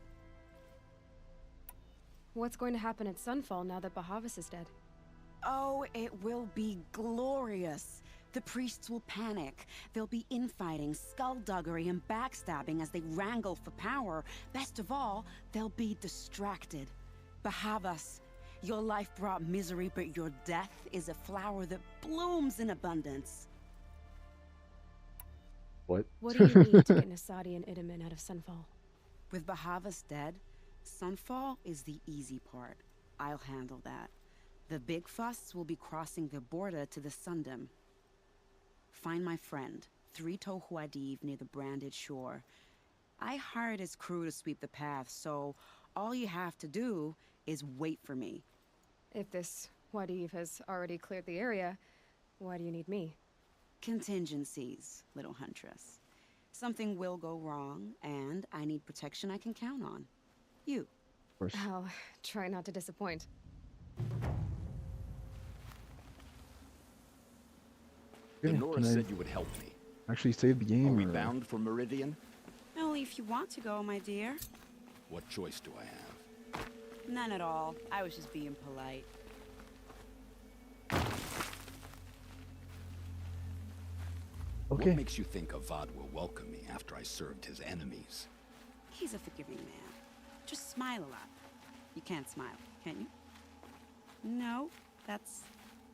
What's going to happen at Sunfall now that Bahavas is dead? Oh, it will be glorious. The priests will panic. There'll be infighting, skullduggery, and backstabbing as they wrangle for power. Best of all, they'll be distracted. Bahavas, your life brought misery, but your death is a flower that blooms in abundance. What? What do you need to get Nasadi and Edaman out of Sunfall? With Bahavas dead, Sunfall is the easy part. I'll handle that. The big fuss will be crossing the border to the Sundom. Find my friend, 3 Tohuadiv near the Branded Shore. I hired his crew to sweep the path, so all you have to do is wait for me. If this Wadif has already cleared the area, why do you need me? Contingencies, little huntress. Something will go wrong, and I need protection I can count on. You. Of course. I'll try not to disappoint. The Okay, Nora can I said you would help me. actually save the game? Are we or- bound for Meridian? Only if you want to go, my dear. What choice do I have? None at all. I was just being polite. Okay. What makes you think Avad will welcome me after I served his enemies? He's a forgiving man. Just smile a lot. You can't smile, can you? No, that's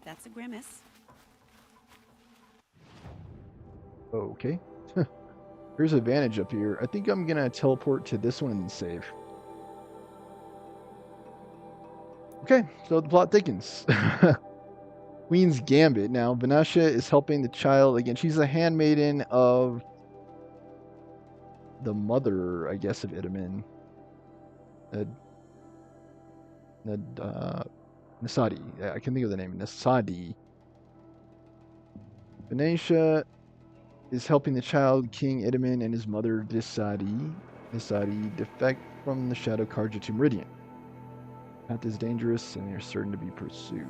a grimace. Okay. Here's an advantage up here. I think I'm gonna teleport to this one and save. Okay, so the plot thickens. Queen's Gambit. Now, Vanasha is helping the child again. She's a handmaiden of the mother, I guess, of Itamen. Nasadi. Yeah, I can think of the name. Nasadi. Vanasha is helping the child, King Itamen, and his mother, Disadi. Disadi defect from the Shadow Karja to Meridian. Path is dangerous, and they are certain to be pursued.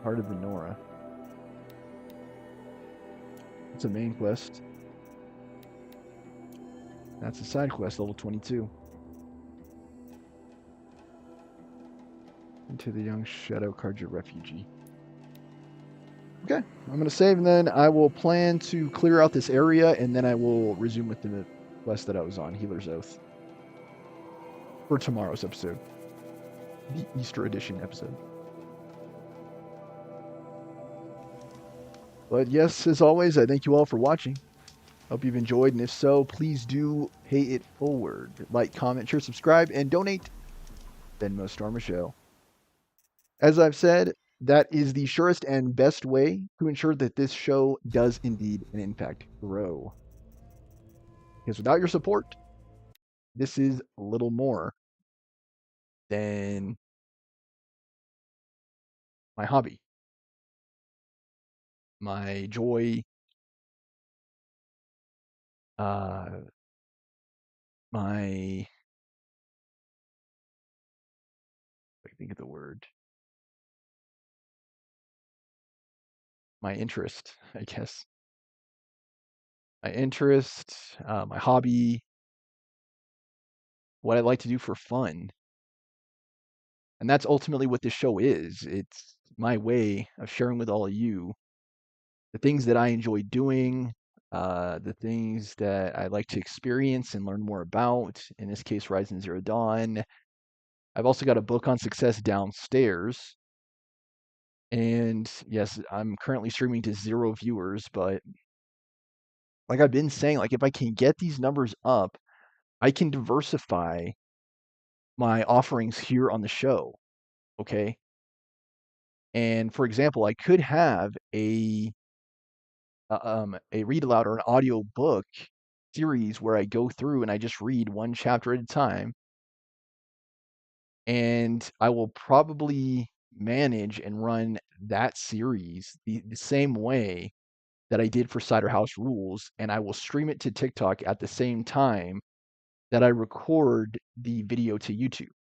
Heart of the Nora. It's a main quest. That's a side quest, level 22. Into the young Shadow Karja refugee. Okay, I'm going to save, and then I will plan to clear out this area, and then I will resume with the quest that I was on, Healer's Oath. For tomorrow's episode. The Easter edition episode. But yes, as always, I thank you all for watching. Hope you've enjoyed, and if so, please do pay it forward. Like, comment, share, subscribe, and donate. Venmo Storm Show. As I've said, that is the surest and best way to ensure that this show does indeed and in fact grow. Because without your support, this is little more than my hobby, my joy, my, I think of the word, my interest, I guess. My interest, my hobby, what I like to do for fun. And that's ultimately what this show is. It's my way of sharing with all of you the things that I enjoy doing, the things that I like to experience and learn more about. In this case, Horizon Zero Dawn. I've also got a book on success downstairs. And yes, I'm currently streaming to 0 viewers, but like I've been saying, like if I can get these numbers up, I can diversify my offerings here on the show. Okay. And for example, I could have a read aloud or an audio book series where I go through and I just read one chapter at a time. And I will probably manage and run that series the same way that I did for Cider House Rules, and I will stream it to TikTok at the same time that I record the video to YouTube.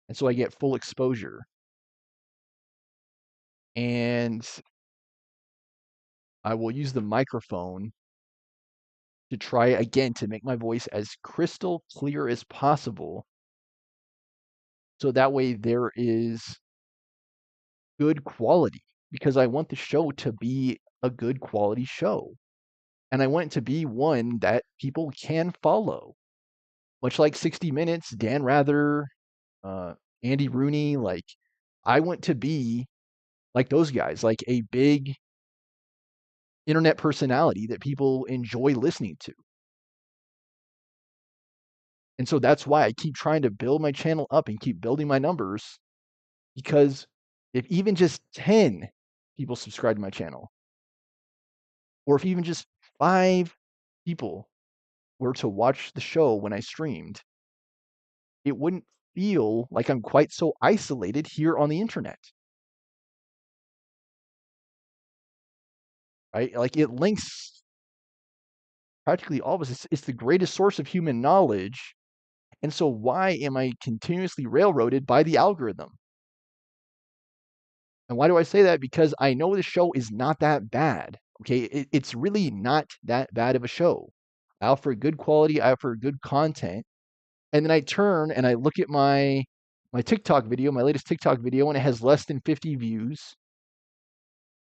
And so I get full exposure. And I will use the microphone to try again to make my voice as crystal clear as possible. So that way there is good quality, because I want the show to be a good quality show. And I want it to be one that people can follow. Much like 60 Minutes, Dan Rather, Andy Rooney, like I want to be like those guys, like a big internet personality that people enjoy listening to. And so that's why I keep trying to build my channel up and keep building my numbers Because if even just 10 people subscribe to my channel, or if even just 5 people were to watch the show when I streamed, it wouldn't feel like I'm quite so isolated here on the internet. Right? Like it links practically all of us. It's the greatest source of human knowledge. And so why am I continuously railroaded by the algorithm? And why do I say that? Because I know the show is not that bad. Okay, it's really not that bad of a show. I offer good quality, I offer good content, and then I turn and I look at my TikTok video, my latest TikTok video, and it has less than 50 views.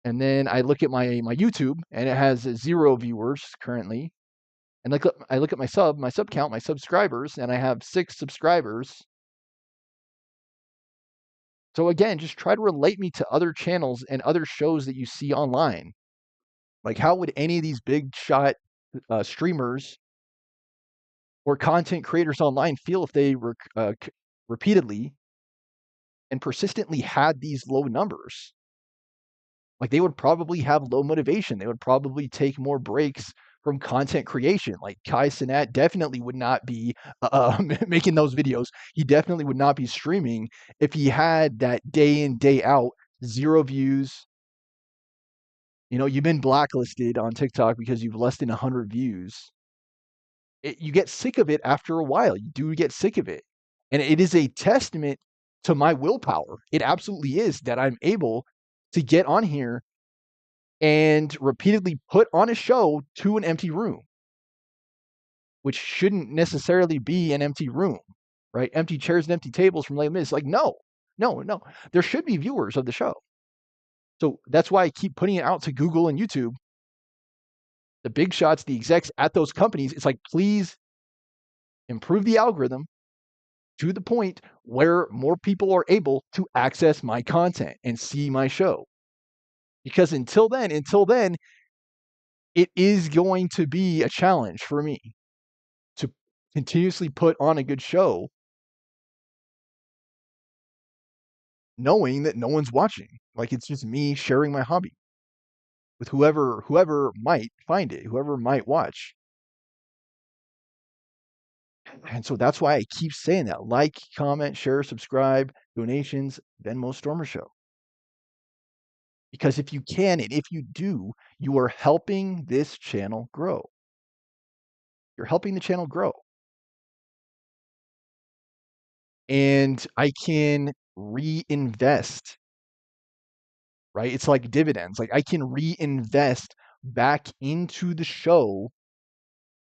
And then I look at my YouTube, and it has 0 viewers currently. And I look at my sub count, my subscribers, and I have 6 subscribers. So again, just try to relate me to other channels and other shows that you see online. Like, how would any of these big shot streamers or content creators online feel if they repeatedly and persistently had these low numbers? Like, they would probably have low motivation. They would probably take more breaks from content creation. Like Kai Cenat definitely would not be making those videos. He definitely would not be streaming if he had that day in, day out, 0 views. You know, you've been blacklisted on TikTok because you've less than 100 views. You get sick of it after a while. You do get sick of it. And it is a testament to my willpower. It absolutely is that I'm able to get on here and repeatedly put on a show to an empty room, which shouldn't necessarily be an empty room, right? Empty chairs and empty tables from Les Mis. Like, no. There should be viewers of the show. So that's why I keep putting it out to Google and YouTube. The big shots, the execs at those companies, it's like, please improve the algorithm to the point where more people are able to access my content and see my show. Because until then, it is going to be a challenge for me to continuously put on a good show, knowing that no one's watching. Like, it's just me sharing my hobby with whoever might find it, whoever might watch. And so that's why I keep saying that. Like, comment, share, subscribe, donations, Venmo Stormer Show. Because if you can, and if you do, you are helping this channel grow. You're helping the channel grow. And I can reinvest, right? It's like dividends. Like, I can reinvest back into the show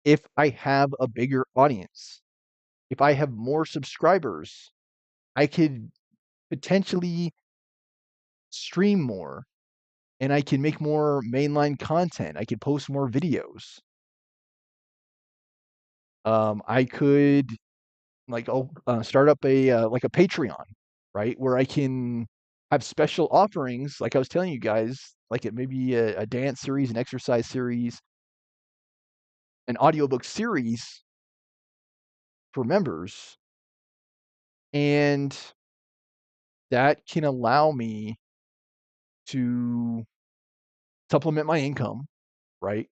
if I have a bigger audience. If I have more subscribers, I could potentially stream more, and I can make more mainline content. I could post more videos. I could start up a like a Patreon, right, where I can have special offerings, like I was telling you guys, like it may be a dance series, an exercise series, an audiobook series for members, and that can allow me to supplement my income, right?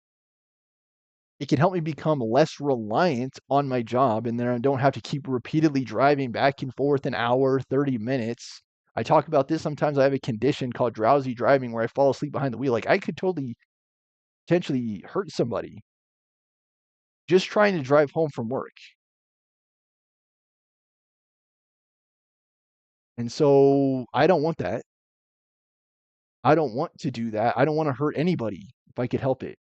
It can help me become less reliant on my job, and then I don't have to keep repeatedly driving back and forth an hour, 30 minutes. I talk about this. Sometimes I have a condition called drowsy driving where I fall asleep behind the wheel. Like, I could totally potentially hurt somebody just trying to drive home from work. And so I don't want that. I don't want to do that. I don't want to hurt anybody if I could help it.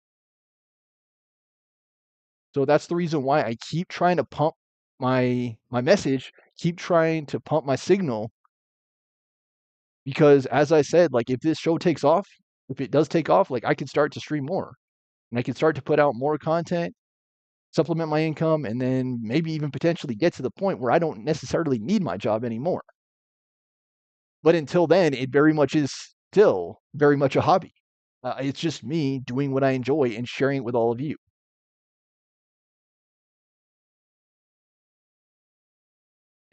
So that's the reason why I keep trying to pump my message, keep trying to pump my signal. Because as I said, like, if this show takes off, if it does take off, like, I can start to stream more, and I can start to put out more content, supplement my income, and then maybe even potentially get to the point where I don't necessarily need my job anymore. But until then, it very much is still very much a hobby. It's just me doing what I enjoy and sharing it with all of you.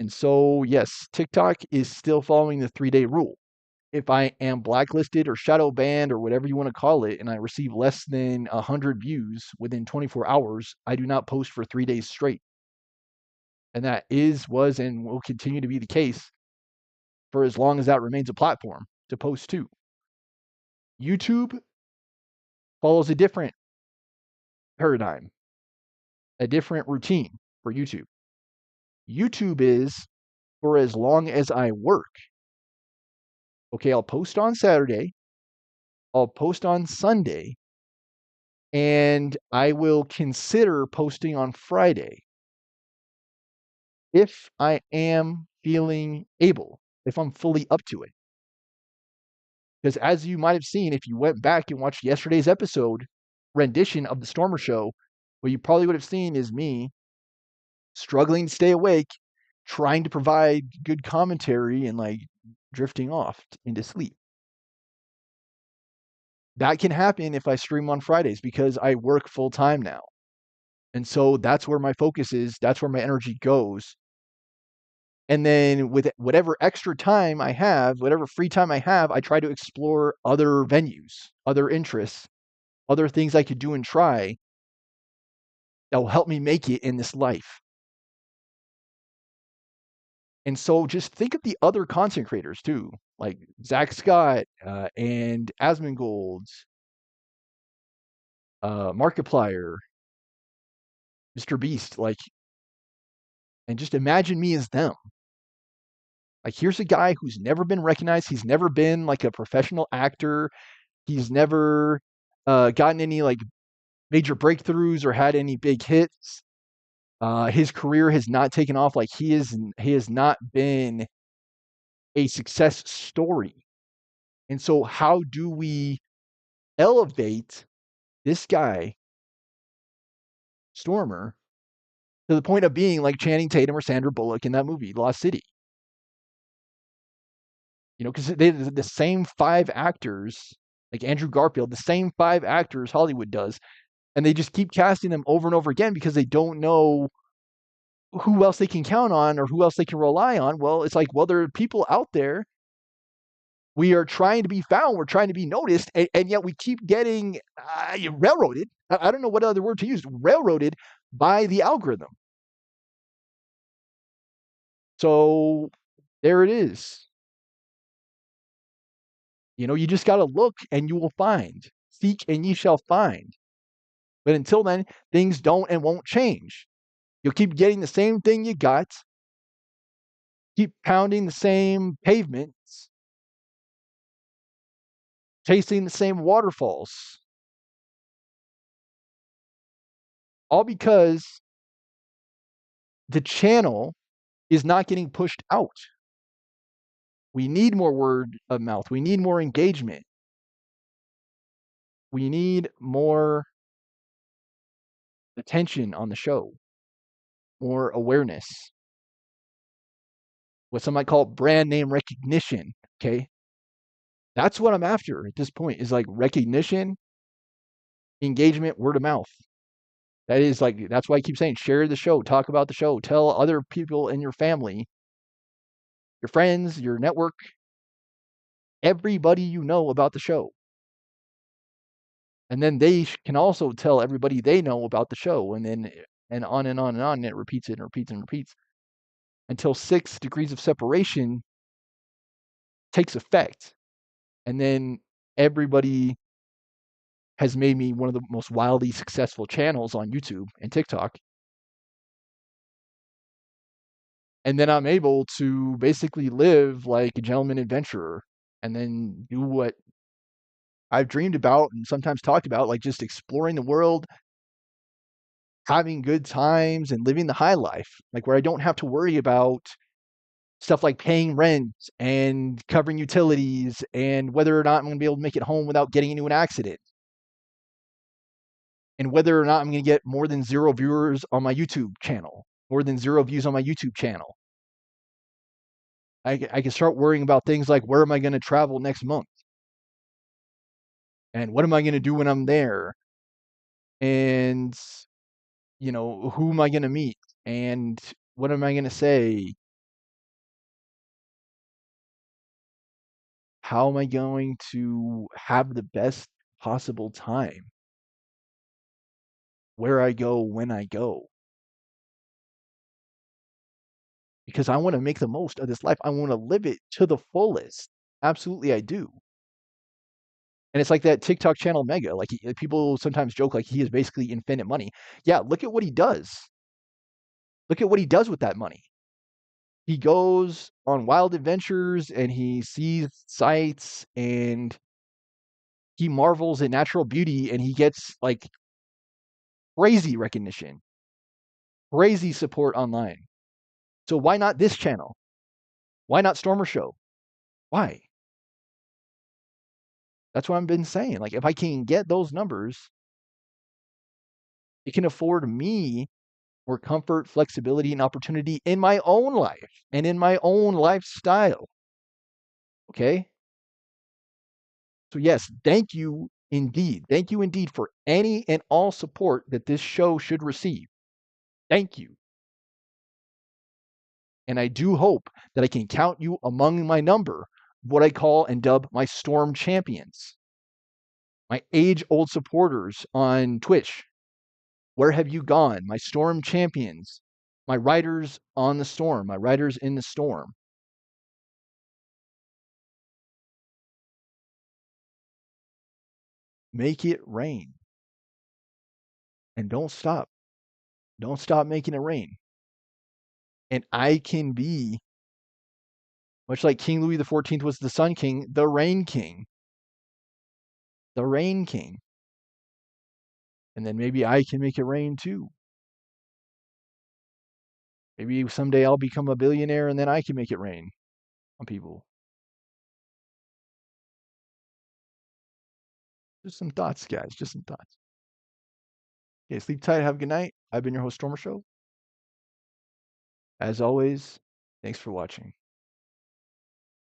And so, yes, TikTok is still following the 3-day rule. If I am blacklisted or shadow banned or whatever you want to call it, and I receive less than 100 views within 24 hours, I do not post for 3 days straight. And that is, was, and will continue to be the case for as long as that remains a platform to post to. YouTube follows a different paradigm, a different routine for YouTube. YouTube is for as long as I work. Okay, I'll post on Saturday, I'll post on Sunday, and I will consider posting on Friday if I am feeling able, if I'm fully up to it. Because as you might have seen, if you went back and watched yesterday's episode rendition of the Stormer Show, what you probably would have seen is me struggling to stay awake, trying to provide good commentary and like drifting off into sleep. That can happen if I stream on Fridays because I work full time now. And so that's where my focus is. That's where my energy goes. And then with whatever extra time I have, whatever free time I have, I try to explore other venues, other interests, other things I could do and try that will help me make it in this life. And so just think of the other content creators too, like Zach Scott and Asmongold's, Markiplier, Mr. Beast, like, and just imagine me as them. Like, here's a guy who's never been recognized. He's never been like a professional actor. He's never gotten any like major breakthroughs or had any big hits. His career has not taken off. Like he has not been a success story. And so how do we elevate this guy, Stormer, to the point of being like Channing Tatum or Sandra Bullock in that movie, Lost City? You know, because they're the same 5 actors, like Andrew Garfield, the same 5 actors Hollywood does, and they just keep casting them over and over again because they don't know who else they can count on or who else they can rely on. Well, it's like, well, there are people out there. We are trying to be found. We're trying to be noticed, and yet we keep getting railroaded. I don't know what other word to use. Railroaded by the algorithm. So there it is. You know, you just got to look and you will find. Seek and ye shall find. But until then, things don't and won't change. You'll keep getting the same thing you got. Keep pounding the same pavements. Tasting the same waterfalls. All because the channel is not getting pushed out. We need more word of mouth. We need more engagement. We need more attention on the show, more awareness. What some might call brand name recognition, okay? That's what I'm after at this point, is like recognition, engagement, word of mouth. That is like, that's why I keep saying share the show, talk about the show, tell other people in your family, your friends, your network, everybody you know about the show. And then they can also tell everybody they know about the show, and then and on and on and on, and it repeats it and repeats and repeats until 6 degrees of separation takes effect. And then everybody has made me one of the most wildly successful channels on YouTube and TikTok. And then I'm able to basically live like a gentleman adventurer and then do what I've dreamed about and sometimes talked about, like just exploring the world, having good times and living the high life, like where I don't have to worry about stuff like paying rent and covering utilities and whether or not I'm going to be able to make it home without getting into an accident. And whether or not I'm going to get more than 0 viewers on my YouTube channel, more than 0 views on my YouTube channel. I can start worrying about things like, where am I going to travel next month? And what am I going to do when I'm there? And, you know, who am I going to meet? And what am I going to say? how am I going to have the best possible time where I go when I go? Because I want to make the most of this life. I want to live it to the fullest. Absolutely, I do. And it's like that TikTok channel Mega. Like people sometimes joke like he has basically infinite money. Yeah, look at what he does. Look at what he does with that money. He goes on wild adventures and he sees sights and he marvels at natural beauty and he gets like crazy recognition, crazy support online. So why not this channel? Why not Stormer Show? Why? That's what I've been saying. Like if I can get those numbers, it can afford me more comfort, flexibility, and opportunity in my own life and in my own lifestyle. Okay? So yes, thank you indeed. Thank you indeed for any and all support that this show should receive. Thank you. And I do hope that I can count you among my number, what I call and dub my Storm champions, my age-old supporters on Twitch. Where have you gone? My Storm champions, my riders on the storm, my riders in the storm. Make it rain. And don't stop. Don't stop making it rain. And I can be, much like King Louis XIV was the Sun King, the Rain King. The Rain King. And then maybe I can make it rain too. Maybe someday I'll become a billionaire and then I can make it rain on people. Just some thoughts, guys. Just some thoughts. Okay, sleep tight. Have a good night. I've been your host, Stormer Show. As always, thanks for watching.